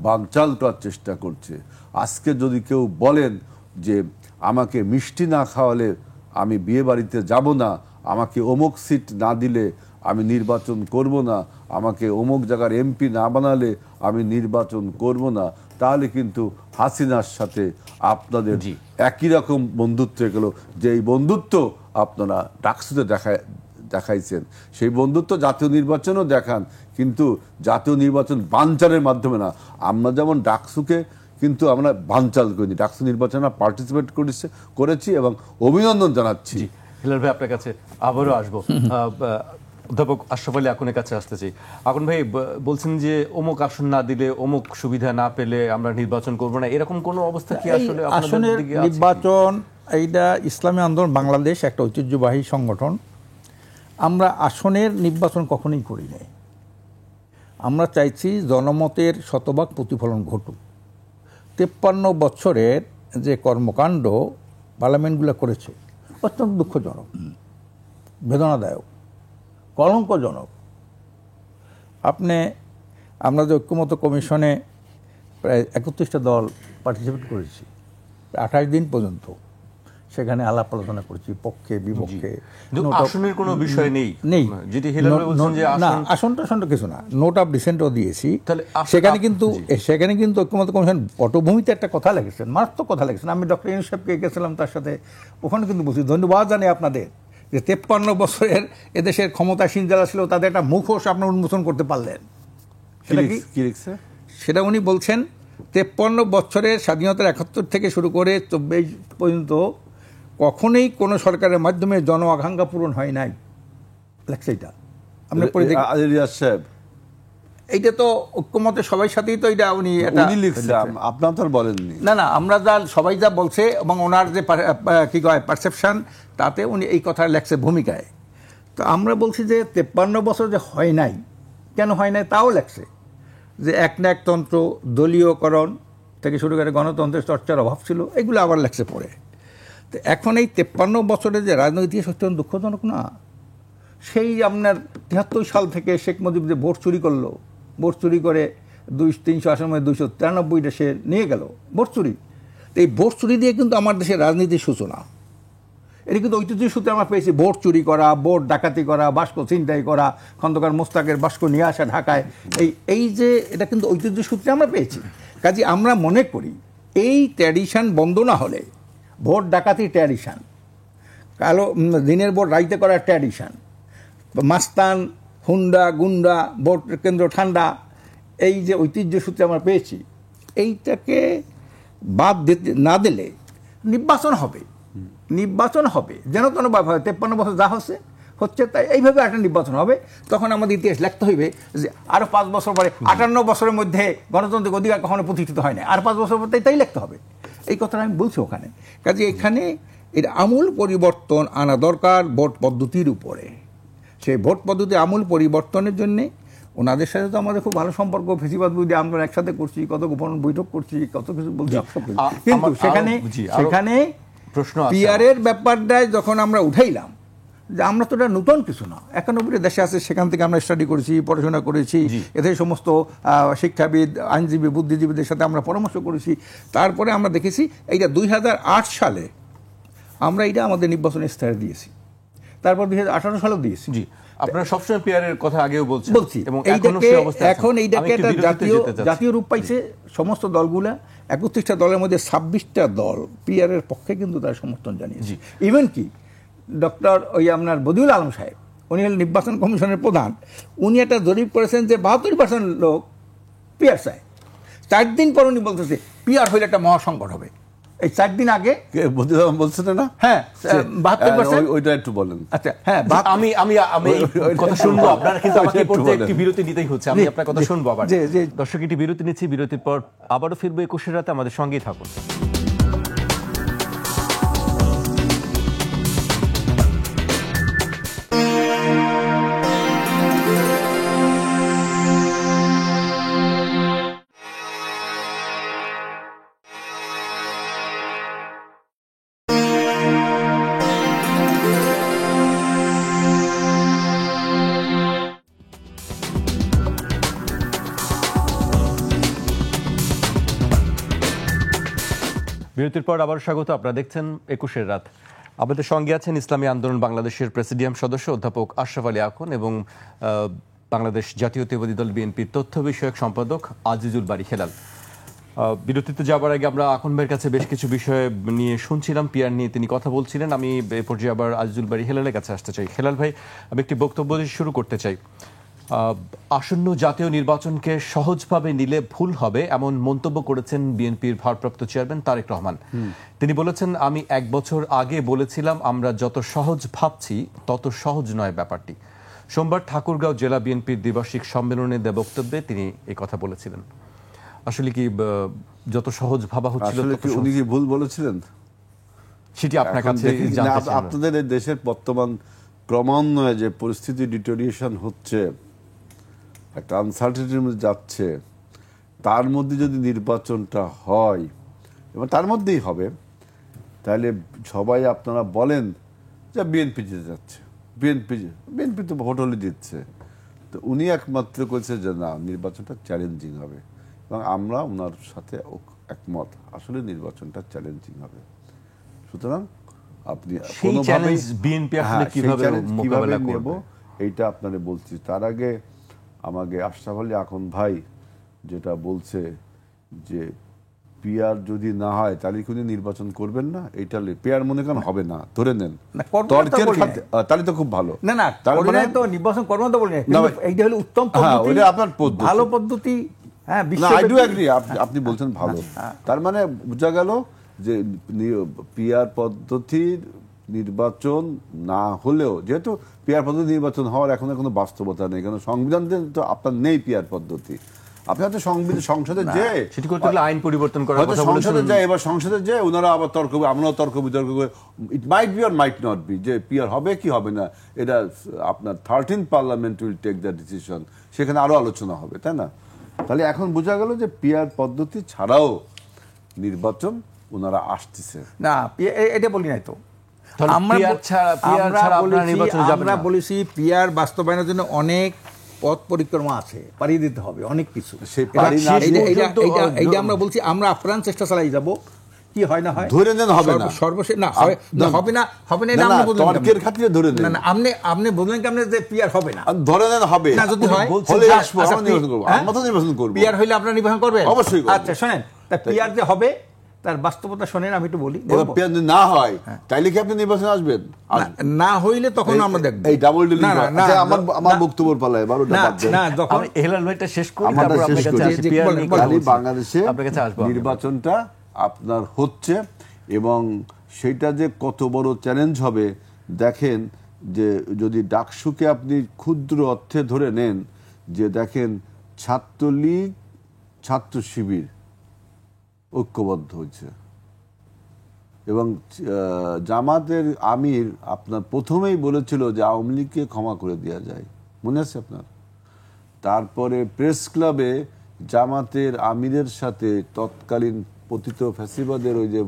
বানচাল করার চেষ্টা করছে। আজকে যদি কেউ বলেন যে আমাকে মিষ্টি না খাওয়ালে আমি বিয়ে বাড়িতে যাব না, আমাকে অমুক সিট না দিলে আমি নির্বাচন করব না, আমাকে অমুক জায়গার এমপি না বানালে আমি নির্বাচন করব না, তাহলে কিন্তু হাসিনার সাথে আপনাদের একই রকম বন্ধুত্ব গেল, যে এই বন্ধুত্ব আপনারা ডাকসুতে দেখাইছেন, সেই বন্ধুত্ব জাতীয় নির্বাচনও দেখান, কিন্তু জাতীয় নির্বাচন বানচালের মাধ্যমে না। আমরা যেমন ডাকসুকে কিন্তু আমরা বানচাল করিনি, ডাকসু নির্বাচনে পার্টিসিপেট করেছি এবং অভিনন্দন জানাচ্ছি। হিলাল ভাই, আপনার কাছে আবারও আসবো। অধ্যাপক আশরাফ আলী আকুনের কাছে আসতে চাই। আকুন ভাই বলছেন যে অমুক আসন না দিলে, অমুক সুবিধা না পেলে আমরা নির্বাচন করব না, এরকম কোনো অবস্থা কি আসলে আসনের নির্বাচন? এইটা ইসলামী আন্দোলন বাংলাদেশ একটা ঐতিহ্যবাহী সংগঠন। আমরা আসনের নির্বাচন কখনোই করি নাই। আমরা চাইছি জনমতের শতভাগ প্রতিফলন ঘটুক। 53 বছরের যে কর্মকাণ্ড পার্লামেন্টগুলো করেছে অত্যন্ত দুঃখজনক, বেদনাদায়ক, কলঙ্কজনক। আমরা যে ঐক্যমত্য কমিশনে প্রায় 31টা দল পার্টিসিপেট করেছি 28 দিন পর্যন্ত, সেখানে আলাপ আলোচনা করেছি পক্ষে বিপক্ষে। আসনের কোনো বিষয় নেই, না আসনটা কিছু না, নোট অফ ডিসেন্টও দিয়েছি। সেখানে কিন্তু ঐক্যমত্য কমিশন পটভূমিতে একটা কথা লেগেছেন, মারাত্মক কথা লেগেছেন। আমি ডক্টর ইউনূস সাহেবকে গেছিলাম তার সাথে, ওখানে কিন্তু বলছি ধন্যবাদ জানাই আপনাদের যে 53 বছরের এদেশের ক্ষমতাসীন যারা ছিল তাদের একটা মুখোশ আপনার উন্মোচন করতে পারলেন। সেটা উনি বলছেন 53 বছরের স্বাধীনতার 71 থেকে শুরু করে 24 পর্যন্ত কখনোই কোনো সরকারের মাধ্যমে জন আকাঙ্ক্ষা পূরণ হয় নাই। লেখছে এটা আমরা পড়ে দেখি। এইটা তো ঐক্যমতের সবাই সাথেই তো এটা উনি আপনার তো বলেননি। না, আমরা যা সবাই যা বলছে এবং ওনার যে কি কয় পারসেপশন, তাতে উনি এই কথা লেখছে ভূমিকায়। তো আমরা বলছি যে 53 বছর যে হয় নাই, কেন হয় নাই তাও লেখছে যে একনায়কতন্ত্র, দলীয়করণ থেকে শুরু করে গণতন্ত্রের চর্চার অভাব ছিল, এগুলো আবার লেখছে পড়ে। তো এখন এই 53 বছরের যে রাজনৈতিক সত্যি দুঃখজনক না? সেই আপনার 73 সাল থেকে শেখ মুজিব যে ভোট চুরি করলো, ভোট চুরি করে 300 আসনের মধ্যে 293টা সে নিয়ে গেল ভোট চুরি। তো এই ভোট চুরি দিয়ে কিন্তু আমার দেশের রাজনীতির সূচনা। এটা কিন্তু ঐতিহ্য সূত্রে আমরা পেয়েছি, ভোট চুরি করা, ভোট ডাকাতি করা, বাস্ক ছিনতাই করা, খন্দকার মোস্তাকের বাস্ক নিয়ে আসা ঢাকায়, এই যে এটা কিন্তু ঐতিহ্য সূত্রে আমরা পেয়েছি। কাজে আমরা মনে করি এই ট্র্যাডিশন বন্ধ না হলে, ভোট ডাকাতির ট্র্যাডিশন, কালো দিনের ভোট রাইতে করার ট্র্যাডিশন, মাস্তান, হুন্ডা, গুন্ডা, ভোট কেন্দ্র ঠান্ডা, এই যে ঐতিহ্য সূত্রে আমরা পেয়েছি, এইটাকে বাদ না দিলে নির্বাচন হবে যেন তেন ভাবে। 53 বছর যা হচ্ছে তাই এইভাবে একটা নির্বাচন হবে। তখন আমাদের ইতিহাস লিখতে হইবে যে আরো 5 বছর পরে 58 বছরের মধ্যে গণতান্ত্রিক অধিকার কখনো প্রতিষ্ঠিত হয় না, আর 5 বছর পর তাই লিখতে হবে। এই কথাটা আমি বলছি ওখানে। কাজে এখানে এর আমূল পরিবর্তন আনা দরকার ভোট পদ্ধতির উপরে। সেই ভোট পদ্ধতি আমূল পরিবর্তনের জন্যে ওনাদের সাথে তো আমাদের খুব ভালো সম্পর্ক, ফেসিবাদ বিরোধী আন্দোলন একসাথে করছি, কত গোপন বৈঠক করছি, কত কিছু বলছি, কিন্তু সেখানে পিআরের ব্যাপারটায় যখন আমরা উঠাইলাম যে আমরা তো এটা নতুন কিছু না, 91 দেশে আছে, সেখান থেকে আমরা স্টাডি করেছি, পড়াশোনা করেছি, এদের সমস্ত শিক্ষাবিদ, আইনজীবী, বুদ্ধিজীবীদের সাথে আমরা পরামর্শ করেছি। তারপরে আমরা দেখেছি এইটা 2008 সালে আমরা এটা আমাদের নির্বাচনের স্তরে দিয়েছি, তারপর 2018 সালেও দিয়েছি। আপনারা সবসময় পিআরের কথা আগেও বলছি, এবং এখন এইটাকে একটা জাতীয় রূপ পাইছে। সমস্ত দলগুলা 31টা দলের মধ্যে 26টা দল পিআরের পক্ষে কিন্তু তার সমর্থন জানিয়েছে। ইভেন কি ডক্টর আপনার বদিউল আলম সাহেব, উনি হলেন নির্বাচন কমিশনের প্রধান, উনি একটা জরিপ করেছেন যে 72% লোক পিআর চায়। 4 দিন পর উনি বলতেছে পিআর হইলে একটা মহাসংকট হবে। এই 4 দিন আগে বলছেন না? হ্যাঁ, 72%। ওইটা একটু বলেন। আচ্ছা, হ্যাঁ, আমি কথা শুনবো আপনারা, কিন্তু আমাকে একটি বিরতি নিতেই হচ্ছে। আমি আপনার কথা শুনবো আবার। দর্শক, একটি বিরতি নিচ্ছি, বিরতির পর আবারও ফিরবো 21 রাতে, আমাদের সঙ্গেই থাকুন। বিরতির পর আবার স্বাগত। আপনারা দেখছেন 21 রাত। আমাদের সঙ্গে আছেন ইসলামী আন্দোলন বাংলাদেশের প্রেসিডিয়াম সদস্য অধ্যাপক আশরাফ আলী আকুন এবং বাংলাদেশ জাতীয়তাবাদী দল বিএনপির তথ্য বিষয়ক সম্পাদক আজিজুল বারী হেলাল। বিরতিতে যাবার আগে আমরা আকন ভাইয়ের কাছে বেশ কিছু বিষয় নিয়ে শুনছিলাম, পিয়ার নিয়ে তিনি কথা বলছিলেন। আমি এ পর্যায়ে আবার আজিজুল বারী হেলালের কাছে আসতে চাই। হেলাল ভাই, আমি একটি বক্তব্য দিয়ে শুরু করতে চাই। আসন্ন জাতীয় নির্বাচনকে সহজভাবে নিলে ভুল হবে এমন মন্তব্য করেছেন বিএনপির ভারপ্রাপ্ত চেয়ারম্যান তারেক রহমান। তিনি বলেছেন, আমি 1 বছর আগে বলেছিলাম আমরা যত সহজ ভাবছি তত সহজ নয় ব্যাপারটি। সোমবার ঠাকুরগাঁও জেলা বিএনপির দ্বিবার্ষিক সম্মেলনে দেয়া বক্তব্যে তিনি এই কথা বলেছিলেন। আসলে কি যত সহজ ভাবা হচ্ছিল উনি কি ভুল বলেছিলেন সেটি আপনার কাছে আপনাদের এই দেশের বর্তমান ক্রমান্বয়ে যে পরিস্থিতি ডিটোরিয়েশন হচ্ছে, একটা আনসার্টেনিটির মধ্যে যাচ্ছে, তার মধ্যে যদি নির্বাচনটা হয় এবং তার মধ্যেই হবে, তাহলে সবাই আপনারা বলেন যে বিএনপি জিতে যাচ্ছে, বিএনপি তো ভোট হলে জিতছে। তো উনি একমাত্র করেছে যে না, নির্বাচনটা চ্যালেঞ্জিং হবে, এবং আমরা ওনার সাথে একমত, আসলে নির্বাচনটা চ্যালেঞ্জিং হবে। সুতরাং আপনি কিভাবে নেব এইটা আপনারা বলছি। তার আগে আমাকে আশরাফ আলী আকন ভাই যেটা বলছে যে পিয়ার যদি না হয় তাহলে কি নির্বাচন করবেন না, এইটা পিয়ার মনে করেন হবে না, ধরে নেন, তাহলে তো খুব ভালো। না, তার মানে তো নির্বাচন করবেন তো বলি না, এইটা হলো উত্তম পদ্ধতি, আপনার ভালো পদ্ধতি। হ্যাঁ, আই ডু এগ্রি, আপনি বলছেন ভালো। তার মানে বোঝা গেল যে পিয়ার পদ্ধতির নির্বাচন না হলেও, যেহেতু পিয়ার পদ্ধতি নির্বাচন হওয়ার এখন কোনো বাস্তবতা নেই, কারণ সংবিধান তো আপনার নেই পিয়ার পদ্ধতি। আপনি হয়তো সংসদে যে আইন পরিবর্তন করার কথা বলেছেন, সংসদে যায়, এবার সংসদে যে ওনারা আবার আমরাও তর্ক বিতর্ক করে it might be or might not be, যে পিয়ার হবে কি হবে না, এটা আপনার 13th parliament will take the decision, সেখানে আরো আলোচনা হবে, তাই না? তাহলে এখন বোঝা গেল যে পিয়ার পদ্ধতি ছাড়াও নির্বাচন ওনারা আসতেছে না, এটা বলি নাই তো। আমরা বলেছি পিয়ার বাস্তবায়নের জন্য অনেক পথ পরিক্রমা আছে, পাড়ি দিতে হবে অনেক কিছু। এইটা আমরা বলছি, আমরা আপ্রাণ চেষ্টা চালাই যাব, কি হয় না হয় ধরে নেন, হবে না সর্বশেষ না হবে না, হবে না এটা আমরা বললাম, তর্কের খাতিরে ধরে নেন। না, আপনি বললেন কি আপনি যে পিয়ার হবে না, ধরে নেন হবে না, যদি হয় হলে আসবো, আমরা নির্বাচন করব, আমরা তো নির্বাচন করব। পিয়ার হইলে আপনারা নির্বাচন করবেন? অবশ্যই করব। আচ্ছা শুনেন, তা পিয়ার যে হবে তার বাস্তবতা শোনেন, আমি একটু বলি। পিয়ার যদি না হয় তাইলে কি আপনি নির্বাচন আসবেন? না হইলে তখন আমরা দেখব এই ডাবল ডিলিং। আমার বক্তব্য পালায় 12টা বাদ দেন। না, যখন হেলাল ভাইটা শেষ করি, তারপর আপনার কাছে আসি। পিয়ার নিয়ে বাংলাদেশে নির্বাচনটা আপনার হচ্ছে, এবং সেটা যে কত বড় চ্যালেঞ্জ হবে দেখেন, যে যদি ডাকসুকে আপনি ক্ষুদ্র অর্থে ধরে নেন, যে দেখেন ছাত্রলীগ ছাত্র শিবির ঐক্যবদ্ধ হয়েছে, এবং জামাতের আমির আপনার প্রথমেই বলেছিল যে আওয়ামী লীগকে ক্ষমা করে দেওয়া যায়, মনে আছে আপনার? তারপরে প্রেস ক্লাবে জামাতের আমিরের সাথে তৎকালীন পতিত ফ্যাসিবাদের ওই যে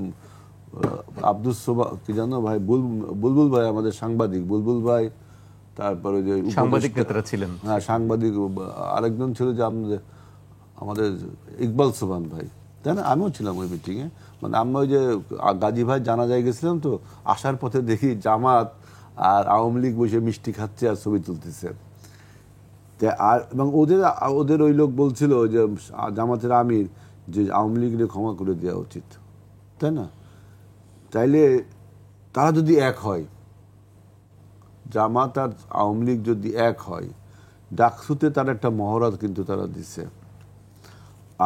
আব্দুস সোবা কি জানো ভাই, বুলবুল ভাই, আমাদের সাংবাদিক বুলবুল ভাই, তারপরে যে সাংবাদিক নেতারা ছিলেন, হ্যাঁ সাংবাদিক আরেকজন ছিল যে আমাদের ইকবাল সোবান ভাই, তাই না? আমিও ছিলাম ওই মিটিংয়ে। মানে আমরা ওই যে গাজী ভাই জানাজায় গেছিলাম, তো আসার পথে দেখি জামাত আর আওয়ামী লীগ বসে মিষ্টি খাচ্ছে আর ছবি তুলতেছে। আর এবং ওদের ওই লোক বলছিল যে জামাতের আমির যে আওয়ামী লীগকে ক্ষমা করে দেওয়া উচিত, তাই না? তাইলে তারা যদি এক হয়, জামাত আর আওয়ামী লীগ যদি এক হয়, ডাকসুতে তার একটা মহড়া কিন্তু তারা দিছে।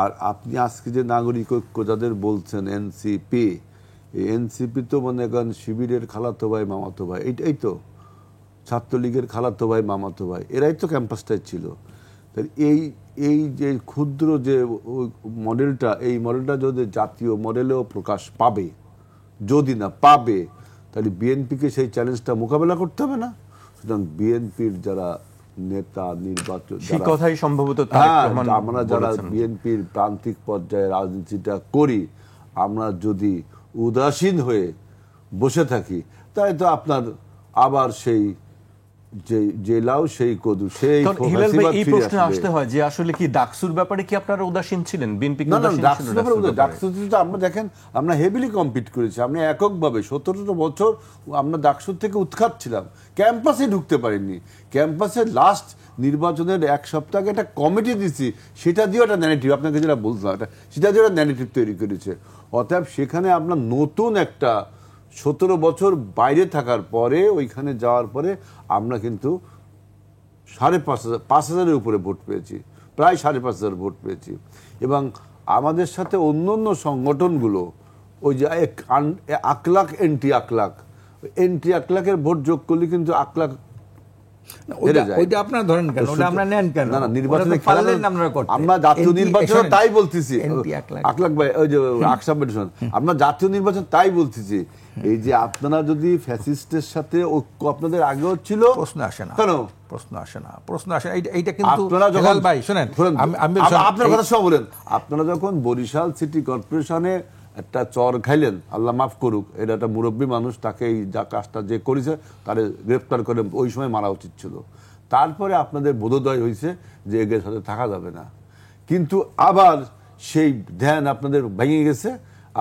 আর আপনি আজকে যে নাগরিক ঐক্য যাদের বলছেন এনসিপি, এই এনসিপি তো মনে করেন শিবিরের খালাতো ভাই মামাতো ভাই, এইটাই তো ছাত্রলীগের খালাতো ভাই মামাতো ভাই, এরাই তো ক্যাম্পাসটাই ছিল। এই যে ক্ষুদ্র যে মডেলটা, এই মডেলটা যদি জাতীয় মডেলেও প্রকাশ পাবে, যদি না পাবে, তাহলে বিএনপিকে সেই চ্যালেঞ্জটা মোকাবেলা করতে হবে না? সুতরাং বিএনপির যারা নেতা নির্বাচন, সেই কথাই সম্ভবত আমরা যারা বিএনপির প্রান্তিক পর্যায়ে রাজনীতিটা করি, আমরা যদি উদাসীন হয়ে বসে থাকি, তাই তো আপনার আবার সেই যে লাউ সেই কদু, সেই কারণ হিলাল ভাই ফ্যাসিবাদ এই ফিরে প্রশ্নে আসবে। আসতে হয় যে আসলে কি ডাকসুর ব্যাপারে কি আপনারা উদাসীন ছিলেন? বিএনপি কি না না, উদাসীন ছিল ডাকসুর ব্যাপারে ডাকসুর ব্যাপারে? ডাকসুতে তো আমরা দেখেন আমরা হেভিলি কম্পিট করেছি, আমরা এককভাবে 17টা বছর আমরা ডাকসুর থেকে উৎখাত ছিলাম, ক্যাম্পাসে ঢুকতে পারিনি। ক্যাম্পাসে লাস্ট নির্বাচনের এক সপ্তাহ আগে একটা কমিটি দিছি, সেটা দিয়ে একটা ন্যারেটিভ, আপনাকে যেটা বলছিলাম সেটা দিয়ে একটা ন্যারেটিভ তৈরি করেছে। অতএব সেখানে আমরা নতুন একটা 17 বছর বাইরে থাকার পরে ওইখানে যাওয়ার পরে আমরা কিন্তু 5,500-5,000-এর উপরে ভোট পেয়েছি, প্রায় 5,500 ভোট পেয়েছি। এবং আমাদের সাথে অন্য অন্য সংগঠনগুলো ওই যে আকলাক এন্টি আকলাকের ভোট যোগ করলে কিন্তু আকলাক হেরে যায়। ওইটা আপনারা ধরেন কেন, ওটা আমরা নেন কেন? না না, নির্বাচনে ওটা তো পারলেন না আপনারা করতে। আমরা জাতীয় নির্বাচন শোনেন, তাই বলতেছি, আকলাক। আকলাক ভাই ওই যে আকসাম মেডিসন, আমরা জাতীয় নির্বাচন তাই বলতেছি। এই যে আপনারা যদি ফ্যাসিস্টের সাথে ঐক্য আপনাদের আগেও ছিল, প্রশ্ন আসে না, কেন প্রশ্ন আসে না, প্রশ্ন আসে না। এইটা কিন্তু আপনারা যখন হেলাল ভাই শুনেন, আপনার কথা সব বলেন, আপনারা যখন বরিশাল সিটি কর্পোরেশনে একটা চর খাইলেন, আল্লাহ মাফ করুক, এটা একটা মুরব্বী মানুষ, তাকে এই যা কাজটা যে করেছে তারে গ্রেফতার করে ওই সময় মারা উচিত ছিল। তারপরে আপনাদের বোধোদয় হয়েছে যে এদের সাথে থাকা যাবে না, কিন্তু আবার সেই ধ্যান আপনাদের ভেঙে গেছে,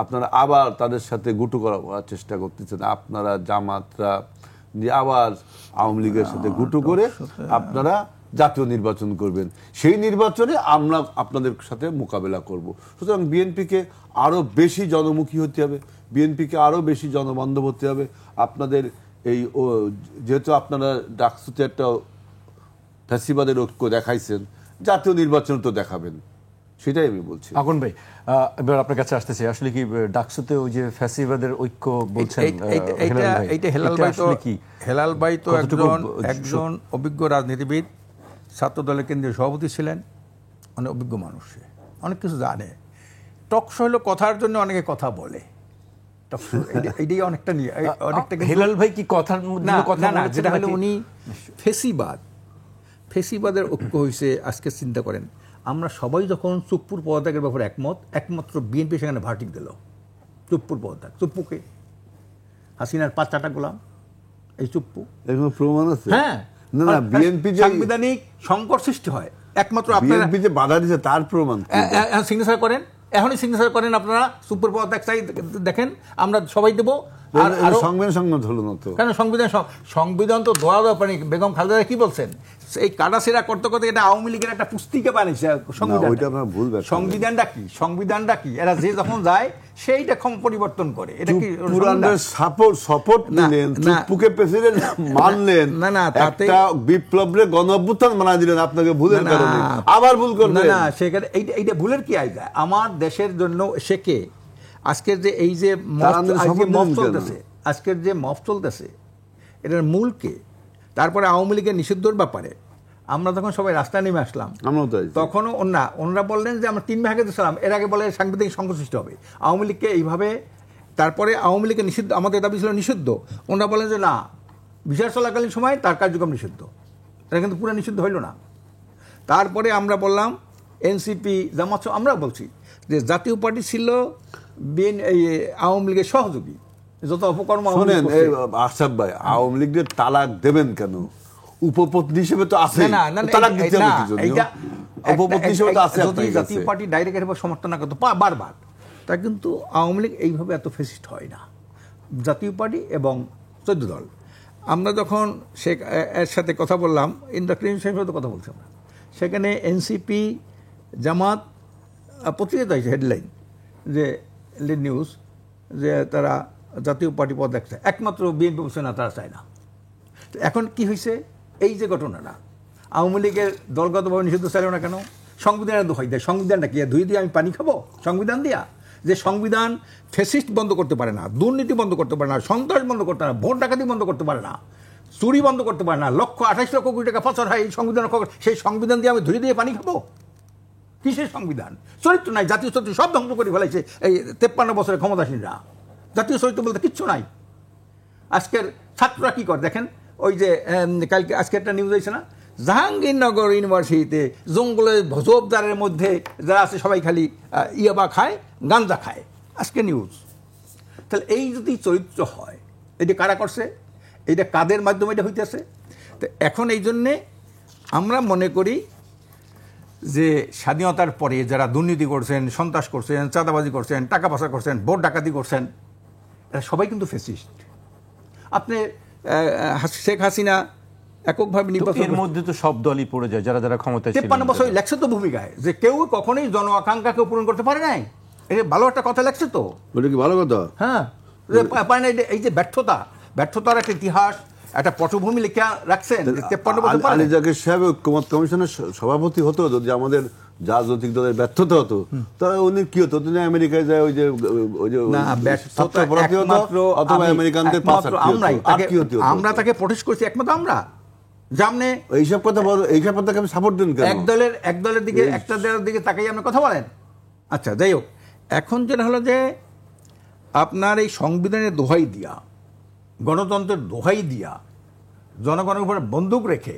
আপনারা আবার তাদের সাথে গুটু করার চেষ্টা করতেছেন। আপনারা জামাতরা যে আবার আওয়ামী লীগের সাথে গুটু করে আপনারা জাতীয় নির্বাচন করবেন, সেই নির্বাচনে আমরা আপনাদের সাথে মোকাবেলা করব। সুতরাং বিএনপিকে আরো বেশি জনমুখী হতে হবে, বিএনপিকে আরো বেশি জনবান্ধব হতে হবে। আপনাদের এই যেহেতু আপনারা ডাকসুতে একটা ফ্যাসিবাদের ঐক্য দেখাইছেন, জাতীয় নির্বাচন তো দেখাবেন, সেটাই আমি বলছি। আগুন ভাই, এবার আপনার কাছে আসতেছি, আসলে কি ডাকসুতে ওই যে ফ্যাসিবাদের ঐক্য বলছেন এইটা হেলাল ভাই তো একজন অভিজ্ঞ রাজনীতিবিদ, ছাত্র দলের কেন্দ্রীয় সভাপতি ছিলেন, অনেক অভিজ্ঞ মানুষ, অনেক কিছু জানে। টকশো হলো কথার জন্য অনেকে কথা বলে, টকশো এইটাই অনেকটা নিয়ে অনেকটা। হেলাল ভাই কি কথার মধ্যে কথা না, বলেছেন যেটা হলো নাকি? উনি ফেসিবাদের ঐক্য হয়েছে। আজকে চিন্তা করেন, আমরা সবাই যখন চুপ্পুর পদত্যাগের ব্যাপারে একমাত্র বিএনপি সেখানে ভার্টিক দিল। চুপ্পুর পদত্যাগ, চুপ্পুকে হাসিনার 5 চাটা গোলাম, এই চুপ্পু, এরকম প্রমাণ আছে? হ্যাঁ, না না, বিএনপি যে সাংবিধানিক সংকট সৃষ্টি হয় একমাত্র আপনারা বিএনপি যে বাধা দিয়েছে তার প্রমাণ সিগনেচার করেন, এখনই সিগনেচার করেন, আপনারা চুপ্পুর পদত্যাগ চাই দেখেন, আমরা সবাই দেবো। আর সংবিধান হলো না তো, কেন সংবিধান তো দোয়া দেওয়া পারেনি। বেগম খালেদা কি বলছেন, এই কাটাছেরা করতে করতে এটা আওয়ামী লীগের একটা পুস্তিকা বানিয়েছে সংবিধানটা কি এরা যে যখন যায় সেইটা পরিবর্তন করে। এটা কি সাপোর্ট নিলেন, চুপ্পুকে প্রেসিডেন্ট মানলেন, না একটা বিপ্লবের গণঅভ্যুত্থান বানায় দিলেন আপনাকে ভুলের কারণে, আবার ভুল করলেন। না সেখানে এইটা ভুলের কি আয় যায়? আমার দেশের জন্য সে কে? আজকের যে এই যে আজকের যে মফ চলতেছে এটার মূল কে? তারপরে আওয়ামী লীগের নিষিদ্ধর ব্যাপারে আমরা যখন সবাই রাস্তায় নেমে আসলাম, তখনও ওনারা বললেন যে আমরা 3 ভাগে দিয়েছিলাম, এর আগে বলে সাংবিধানিক সংকট সৃষ্টি হবে আওয়ামী লীগকে এইভাবে। তারপরে আওয়ামী লীগের নিষিদ্ধ, আমাদের দাবি ছিল নিষিদ্ধ, ওনারা বলেন যে না, বিচার চলাকালীন সময় তার কার্যক্রম নিষিদ্ধ, এটা কিন্তু পুরো নিষিদ্ধ হইল না। তারপরে আমরা বললাম এনসিপি জামাত, আমরা বলছি যে জাতীয় পার্টি ছিল আওয়ামী লীগের সহযোগী, যত অপকর্ম। আশরাফ ভাই, আওয়ামী লীগের তালাক দেবেন কেন? উপপত্নী হিসেবে তো আছে, জাতীয় পার্টি ডাইরেক্ট সমর্থন না করতো বারবার, তা কিন্তু আওয়ামী লীগ এইভাবে এত ফেসিস্ট হয় না। জাতীয় পার্টি এবং 14 দল, আমরা যখন এর সাথে কথা বললাম, ইন্দ্রাক্রিম সাহেবের সাথে কথা বলছি আমরা, সেখানে এনসিপি জামাত পত্রিকা হয়েছে হেডলাইন যে লিড নিউজ যে তারা জাতীয় পার্টি পদ দেখছে, একমাত্র বিএনপি বলছে না, তারা চায় না। এখন কি হয়েছে? এই যে ঘটনাটা, আওয়ামী লীগের দলগতভাবে নিষিদ্ধ চাইল না কেন? সংবিধানের দোহাই দেয়। সংবিধানটা কি ধুই দিয়ে আমি পানি খাবো? সংবিধান দিয়া যে সংবিধান ফেসিস্ট বন্ধ করতে পারে না, দুর্নীতি বন্ধ করতে পারে না, সন্ত্রাস বন্ধ করতে পারে না, ভোট ডাকাতি বন্ধ করতে পারে না, চুরি বন্ধ করতে পারে না, 28 লক্ষ কোটি টাকা পাচার হয় এই সংবিধান, সেই সংবিধান দিয়ে আমি ধুই দিয়ে পানি খাবো? কিসের সংবিধান? চরিত্র নাই, জাতীয় চরিত্র সব ধ্বংস করে ফেলাইছে এই 53 বছরের ক্ষমতাসীনরা। জাতীয় চরিত্র বলতে কিচ্ছু নাই। আজকের ছাত্ররা কি করে দেখেন, ওই যে কালকে আজকে একটা নিউজ হয়েছে না, জাহাঙ্গীরনগর ইউনিভার্সিটিতে জঙ্গলের ঝোপদারের মধ্যে যারা আছে সবাই খালি ইয়াবা খায়, গাঞ্জা খায়, আজকে নিউজ। তাহলে এই যদি চরিত্র হয়, এটা কারা করছে? এইটা কাদের মাধ্যমে এটা হইতেছে? তো এখন এই জন্যে আমরা মনে করি যে স্বাধীনতার পরে যারা দুর্নীতি করছেন, সন্ত্রাস করছেন, চাঁদাবাজি করছেন, টাকা পয়সা করছেন, ভোট ডাকাতি করছেন, এরা সবাই কিন্তু ফ্যাসিস্ট। আপনি শেখ হাসিনা এককভাবে নির্বাচন, এর মধ্যে তো সব দলই পড়ে যায় যারা যারা ক্ষমতায় ছিলেন। 53 বছর লেখছে তো ভূমিকায় যে কেউ কখনোই জন আকাঙ্ক্ষাকে পূরণ করতে পারে নাই। এটা ভালো একটা কথা লেখছে তো। ওটা কি ভালো কথা? হ্যাঁ, পারে না। এই যে ব্যর্থতার একটা ইতিহাস, একটা পটভূমি লিখে রাখছেন। 53 বছর আলী জাকের সাহেব ঐক্যমত কমিশনের সভাপতি হতো যদি আমাদের রাজনৈতিক দলের ব্যর্থতা হতো, তাহলে উনি কি হতো? তিনি আমেরিকায় যায় ওই যে আমেরিকানদের আমরা তাকে প্রোটেস্ট করছি একমাত্র আমরা। জামনে এইসব কথা আমি সাপোর্ট দিন কেন? এক দলের দিকে, একটা দলের দিকে তাকাই আপনি কথা বলেন। আচ্ছা, যাই হোক, এখন যেটা হলো যে আপনার এই সংবিধানের দোহাই দিয়া, গণতন্ত্রের দোহাই দিয়া, জনগণের উপরে বন্দুক রেখে,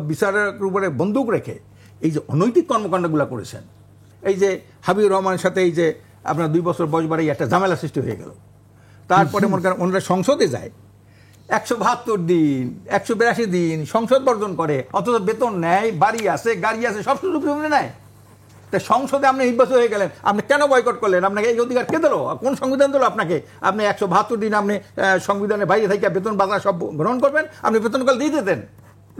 বিচারের উপরে বন্দুক রেখে এই যে অনৈতিক কর্মকাণ্ডগুলো করেছেন, এই যে হাবিবুর রহমানের সাথে এই যে আপনার 2 বছর বয়স বাড়াই একটা ঝামেলা সৃষ্টি হয়ে গেল। তারপরে মনে করেন ওনারা সংসদে যায়, 172 দিন 182 দিন সংসদ বর্জন করে, অথচ বেতন নেয়, বাড়ি আছে, গাড়ি আছে, সব সুযোগ সুবিধা নেয়। তা সংসদে আপনি নির্বাচন হয়ে গেলেন, আপনি কেন বয়কট করলেন? আপনাকে এই অধিকার কে দিল? কোন সংবিধান দিল আপনাকে? আপনি 172 দিন আপনি সংবিধানের বাইরে থেকে বেতন বাধা সব গ্রহণ করবেন? আপনি বেতনকাল দিয়ে দিতেন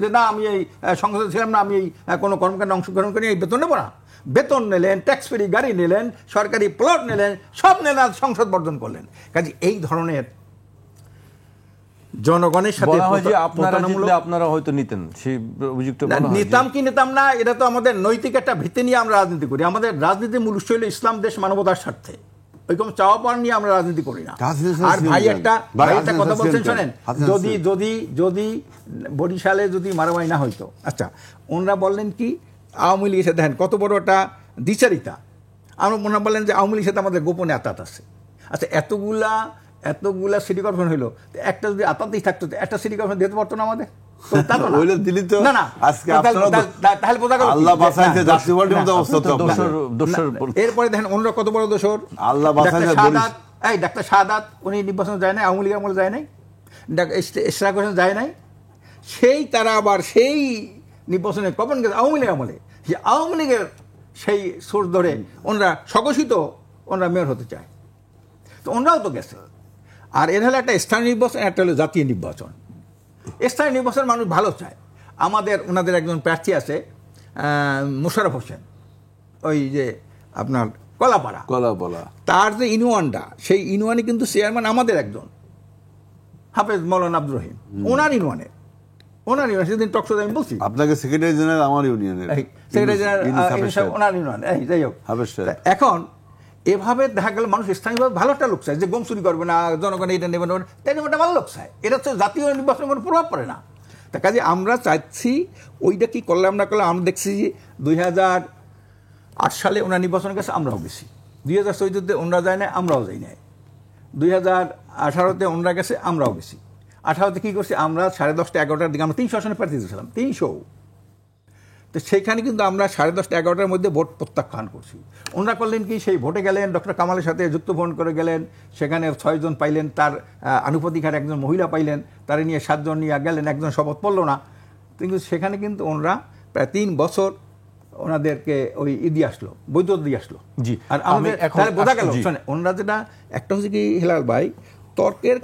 যে না, আমি এই সংসদে ছিলাম না, আমি এই কোনো কর্মকাণ্ডে অংশগ্রহণ করি, এই বেতন নেবো না। বেতন নিলেন, ট্যাক্স ফ্রি গাড়ি নিলেন, সরকারি প্লট নিলেন, সব নিলেন, সংসদ বর্জন করলেন। কাজে এই ধরনের জনগণের সাথে আপনারা হয়তো নিতেন সেই অভিযোগটা। নিতাম কি নিতাম না, এটা তো আমাদের নৈতিক একটা ভিত্তি নিয়ে আমরা রাজনীতি করি। আমাদের রাজনীতির মূল উৎস হলো ইসলাম, দেশ, মানবতার স্বার্থে। ওইরকম চাওয়া পাওয়া নিয়ে আমরা রাজনীতি করি না। আর ভাই একটা কথা বলছেন, শোনেন, যদি বরিশালে যদি মারামারি না হইতো, আচ্ছা, ওনারা বললেন কি আওয়ামী লীগের সাথে, দেখেন কত বড় একটা দ্বিচারিতা। ওনারা বললেন যে আওয়ামী লীগের সাথে আমাদের গোপনে আতাত আছে। আচ্ছা, এতগুলা সিটি কর্পোরেশন হইলো, একটা যদি আতাতেই থাকতো, একটা সিটি কর্পোরেশন দিতে পারতো না আমাদের? এরপরে দেখেন অন্য কত বড় দোষর। ডাক্তার শাহাদাত, উনি নির্বাচন যায় নাই, আওয়ামী লীগের আমলে যায় নাই, ইশরাক হোসেন যায় নাই, সেই তারা আবার সেই নির্বাচনে কখন গেছে আওয়ামী লীগের আমলে, সেই আওয়ামী লীগের সেই সোর্স ধরে ওনারা স্বঘোষিত ওনারা মেয়র হতে চায়। তো ওনারাও তো গেছে। আর এর হলো একটা স্থানীয় নির্বাচন, একটা হলো জাতীয় নির্বাচন। স্থানীয় নির্বাচন মানুষ ভালো চায়। ওনাদের একজন প্রার্থী আছে মোশাররফ হোসেন, ওই যে আপনার কলাপাড়া, তার যে ইউনিয়নটা, সেই ইউনিয়নে কিন্তু চেয়ারম্যান আমাদের একজন হাফেজ মৌলানা আব্দুর রহিম, ওনার ইউনিয়নের সেদিন টকশোতে আমি বলছি আপনাকে সেক্রেটারি জেনারেল আমার ইউনিয়নের, সেক্রেটারি জেনারেল ওনার ইউনিয়ন। যাই হোক, এখন এভাবে দেখা গেল মানুষ স্থানীয়ভাবে ভালো একটা লোক চায় যে গম চুরি করবে না, জনগণ এটা নেবে না, তাই একটা ভালো লোক চায়। এটা তো জাতীয় নির্বাচনের কোনো প্রভাব পড়ে না। তা কাজে আমরা চাচ্ছি ওইটা কি করলাম না করলাম। আমরা দেখছি 2008 সালে ওনার নির্বাচন গেছে, আমরাও গেছি। 2014-তে ওনারা যায় না, আমরাও যাই নাই। 2018-তে ওনারা গেছে, আমরাও গেছি। 18-তে কী করছি আমরা, 10:30 11টার দিকে আমরা 300 আসনে প্রার্থী দিয়েছিলাম, 300। তো সেইখানে কিন্তু আমরা 10:30 11টার মধ্যে ভোট প্রত্যাখ্যান করছি। ওনারা করলেন কি, সেই ভোটে গেলেন, ডক্টর কামালের সাথে যুক্ত ভোট করে গেলেন, সেখানে 6 জন পাইলেন, তার আনুপাতিক একজন মহিলা পাইলেন, তারা নিয়ে 7 জন নিয়ে গেলেন, একজন শপথ পড়ল না। কিন্তু সেখানে কিন্তু ওনারা প্রায় 3 বছর ওনাদেরকে ওই দিয়ে আসলো, বৈধতা দিয়ে আসলো। জি, আর আমাদের বোঝা গেল ওনারা যেটা একটা হচ্ছে কি, হেলাল ভাই, তর্কের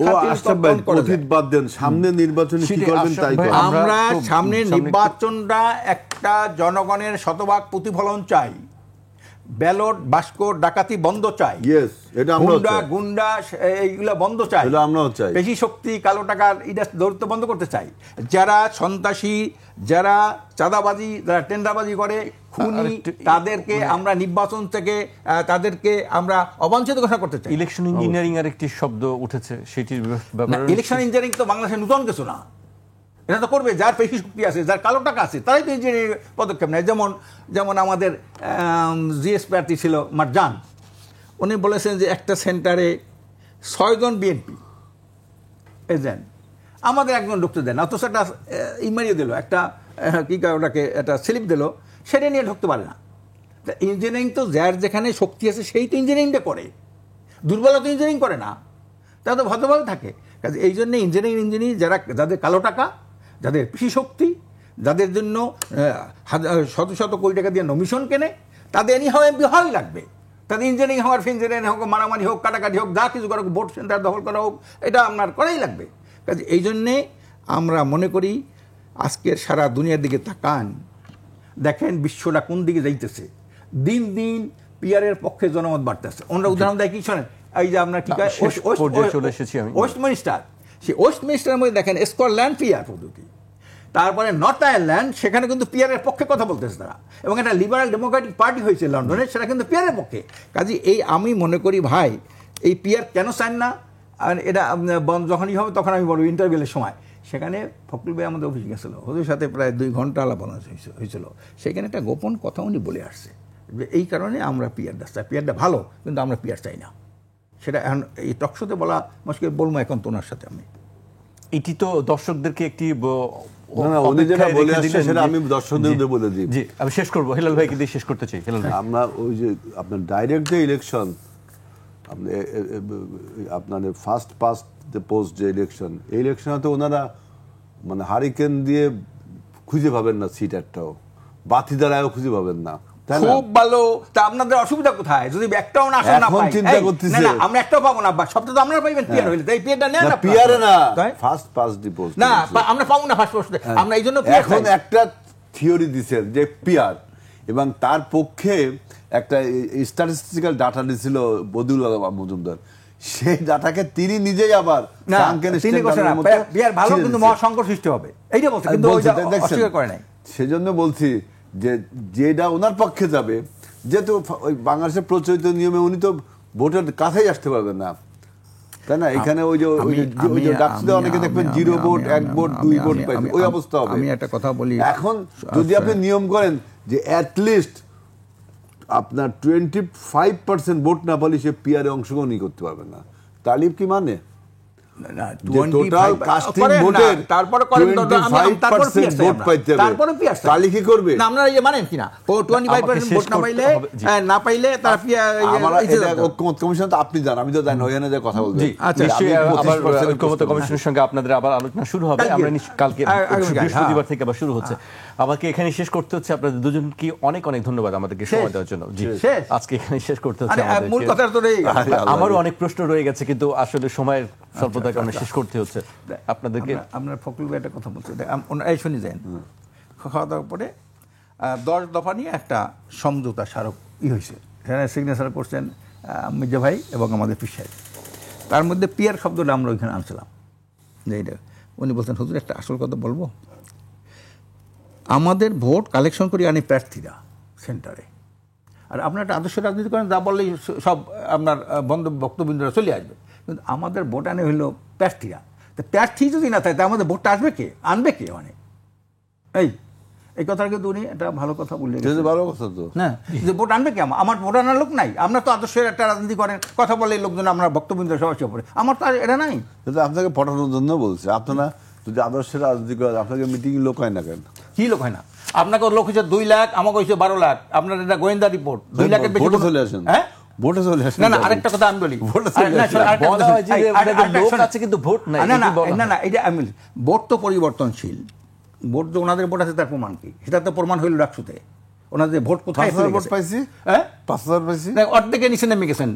সামনে নির্বাচন কি করবেন তাই আমরা সামনে নির্বাচনটা একটা জনগণের শতভাগ প্রতিফলন চাই, ব্যালট বাক্স ডাকাতি বন্ধ চাই, গুন্ডা এইগুলো বন্ধ চাই, বেশি শক্তি কালো টাকার এটা দৌড়তে বন্ধ করতে চাই। যারা সন্ত্রাসী, যারা চাঁদাবাজি, যারা টেন্ডারবাজি করে, খুনি, তাদেরকে আমরা নির্বাচন থেকে তাদেরকে আমরা অবাঞ্ছিত ঘোষণা করতে চাই। ইলেকশন ইঞ্জিনিয়ারিং এর একটি শব্দ উঠেছে, সেটির ব্যাপারে ইলেকশন ইঞ্জিনিয়ারিং তো বাংলাদেশে নতুন কিছু না। এটা তো করবে যার বেশি শক্তি আছে, যার কালো টাকা আছে, তারাই তো ইঞ্জিনিয়ারিং পদক্ষেপ নেয়। যেমন আমাদের জিএস প্রার্থী ছিল মারজান, উনি বলেছেন যে একটা সেন্টারে 6 জন বিএনপি এজেন্ট, আমাদের একজন ঢুকতে দেন, অথচ একটা ইমারিয়ে দিল, একটা কী ওটাকে একটা স্লিপ দিল, সেটা নিয়ে ঢুকতে পারে না। তা ইঞ্জিনিয়ারিং তো যার যেখানে শক্তি আছে সেই তো ইঞ্জিনিয়ারিংটা করে, দুর্বলতা ইঞ্জিনিয়ারিং করে না, তারা তো ভদ্রভাবে থাকে। কাজে এই জন্য ইঞ্জিনিয়ারিং যাদের কালো টাকা, যাদের কৃষি শক্তি, যাদের জন্য শত শত কোটি টাকা দিয়ে নমিশন কেনে, তাদের এনি হাও এমপি হওয়াই লাগবে। তাদের ইঞ্জিনিয়ারিং হওয়ার ইঞ্জিনিয়ারিং হোক, মারামারি হোক, কাটাকাটি হোক, যা কিছু করা হোক, ভোট সেন্টার দখল করা হোক, এটা আপনার করাই লাগবে। কাজে এই জন্যে আমরা মনে করি আজকের সারা দুনিয়ার দিকে তাকান, দেখেন বিশ্বটা কোন দিকে যাইতেছে। দিন দিন পিয়ারের পক্ষে জনমত বাড়তেছে। আমরা উদাহরণ দেয় কি শোনেন, এই যে আপনার কি ওয়েস্টমিনিস্টার, সেই ওয়েস্টমিনিস্টারের মধ্যে দেখেন স্কটল্যান্ড পিয়ার পদ্ধতি, তারপরে নর্থ আয়ারল্যান্ড, সেখানে কিন্তু পিয়ারের পক্ষে কথা বলতেছে তারা, এবং একটা লিবারাল ডেমোক্রেটিক পার্টি হয়েছে লন্ডনে, সেটা কিন্তু পিয়ারের পক্ষে। কাজে এই আমি মনে করি ভাই, এই পিয়ার কেন চান না, আর এটা যখনই হবে তখন আমি বলবো ইন্টারভিউয়ের সময়, সেখানে ফখরুল ভাই আমাদের অফিসে গেছিলো, ওদের সাথে প্রায় 2 ঘন্টা আলাপ হয়েছিল। সেখানে একটা গোপন কথা উনি বলে আসছে যে এই কারণে আমরা পিয়ারটা চাই, পিয়ারটা ভালো, কিন্তু আমরা পিয়ার চাই না। সেটা এখন এই টকশোতে বলা মুশকিল, বলবো এখন তোনার সাথে আমি। এটি তো দর্শকদেরকে একটি উনি যেটা বলে আসছে সেটা আমি দর্শকদের বলে দিই। জি, আমি শেষ করবো, হেলাল ভাইকে দিয়ে শেষ করতে চাই। হেলাল ভাই, আমরা ওই যে আপনার ডাইরেক্ট যে ইলেকশন, আপনার ফার্স্ট পাস্ট দ্য পোস্ট যে ইলেকশন, এই ইলেকশনে তো ওনারা মানে হারিকেন দিয়ে খুঁজে পাবেন না সিট একটাও, বাতি দ্বারাও খুঁজে পাবেন না। খুব ভালো। তা আপনাদের অসুবিধা কোথায় যদি একটাও না আসে? না চিন্তা করতেছি না, আমরা একটাও পাবো না, সবটা তো আপনারা পাইবেন পিয়ার হইলে, তাই পিয়ারটা নেন না। পিয়ারে না, ফার্স্ট পাস্ট দ্য পোস্ট না, আমরা পাবো না ফার্স্ট পোস্ট, আমরা এই জন্য এখন একটা থিওরি দিছেন যে পিয়ার, এবং তার পক্ষে একটা স্ট্যাটিস্টিক্যাল ডাটা দিছিল বদিউল মজুমদার, সেই ডাটাকে তিনি নিজেই আবার পিয়ার ভালো কিন্তু মহাসংকট সৃষ্টি হবে এইটা বলছে, কিন্তু অস্বীকার করে নাই। সেজন্য বলছি যে যেটা ওনার পক্ষে যাবে, যেহেতু ওই বাংলাদেশের প্রচলিত নিয়মে উনি তো ভোটের কাছেই আসতে পারবেন না, তাই না? এখানে ওই যে ডাকতে অনেকে দেখবেন 0 ভোট, 1 ভোট, 2 ভোট পাইছে, ওই অবস্থা হবে। আমি একটা কথা বলি, এখন যদি আপনি নিয়ম করেন যে অ্যাটলিস্ট আপনার 25% ভোট না পারলে সে পিয়ারে অংশগ্রহণই করতে পারবে না, তালিব কি মানে আপনি জান, আমি তো জানি ওখানে যে কথা বলবেন। কমিশনের সঙ্গে আপনাদের আবার আলোচনা শুরু হবে, আমরা কালকে বৃহস্পতিবার থেকে আবার শুরু হচ্ছে। আমাকে এখানে শেষ করতে হচ্ছে। আপনাদের দুজনকে অনেক অনেক ধন্যবাদ আমাদেরকে সময় দেওয়ার জন্য। জি, আজকে এখানে শেষ করতে হচ্ছে। আমারও অনেক প্রশ্ন রয়ে গেছে, কিন্তু আসলে সময়ের স্বল্পতার কারণে শেষ করতে হচ্ছে আপনাদেরকে। আপনার ফখরুল ভাই একটা কথা বলছে, এই শুনি যান, খাওয়া দাওয়ার পরে 10 দফা নিয়ে একটা সমঝোতা স্মারক হয়েছে, সেখানে সিগনেচার করছেন মির্জা ভাই এবং আমাদের পীর সাহেব। তার মধ্যে পিয়ার শব্দটা আমরা ওইখানে আনছিলাম যে এটা, উনি বলছেন হুজুর একটা আসল কথা বলবো, আমাদের ভোট কালেকশন করি আনি প্রার্থীরা সেন্টারে, আর আপনার একটা আদর্শ রাজনীতি করেন, যা বললেই সব আপনার বক্তব্যরা চলে আসবে, কিন্তু আমাদের ভোট আনে হইল প্রার্থীরা। তো প্রার্থী যদি না থাকে তা আমাদের ভোটটা আসবে কে, আনবে কে? মানে এই কথাটা কিন্তু উনি একটা ভালো কথা বললেন, ভালো কথা তো না, যে ভোট আনবে কে? আমার ভোট আনার লোক নাই। আমরা তো আদর্শের একটা রাজনীতি করেন, কথা বলে লোকজন আমরা বক্তব্য সবাই পড়ে, আমার তো আর এটা নাই। আপনাকে পটানোর জন্য বলছে, আপনারা যদি আদর্শের রাজনীতি করেন আপনাকে মিটিং লোক হয় না কেন? কি লোক হয় না? আপনাকে লোক হয়েছে 2 লাখ, আমাকে হয়েছে 12 লাখ। আপনার এটা গোয়েন্দা রিপোর্ট, 2 লাখের বেশি চলে আসেন। হ্যাঁ, ভোটে চলে আসেন। না, আরেকটা কথা আমি বলি, ভোট তো পরিবর্তনশীল। ভোট যে ওনাদের ভোট আছে তার প্রমাণ কি? সেটা তো প্রমাণ হইল ডাকসুতে ওনাদের ভোট কোথায় ভোট পাইছি, 5,000 পাইছি, অর্ধেকে নিচে নেমে গেছেন।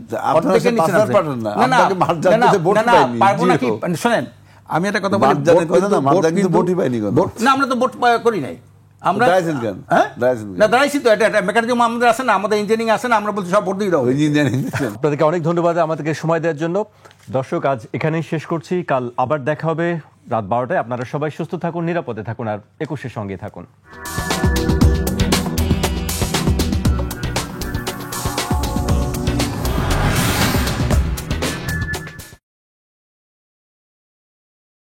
পারবো না কি? শোনেন, আমি একটা কথা বলি, না আমরা তো ভোট করি নাই, আমরা দাঁড়াইছি তো, এটা মেকানিজম আমাদের আছে না, আমাদের ইঞ্জিনিয়ারিং আছে না, আমরা বলছি সব ভোট দিয়ে দাও। আপনাদেরকে অনেক ধন্যবাদ আমাদেরকে সময় দেওয়ার জন্য। দর্শক, আজ এখানেই শেষ করছি, কাল আবার দেখা হবে রাত 12টায়। আপনারা সবাই সুস্থ থাকুন, নিরাপদে থাকুন, আর 21-এর সঙ্গে থাকুন।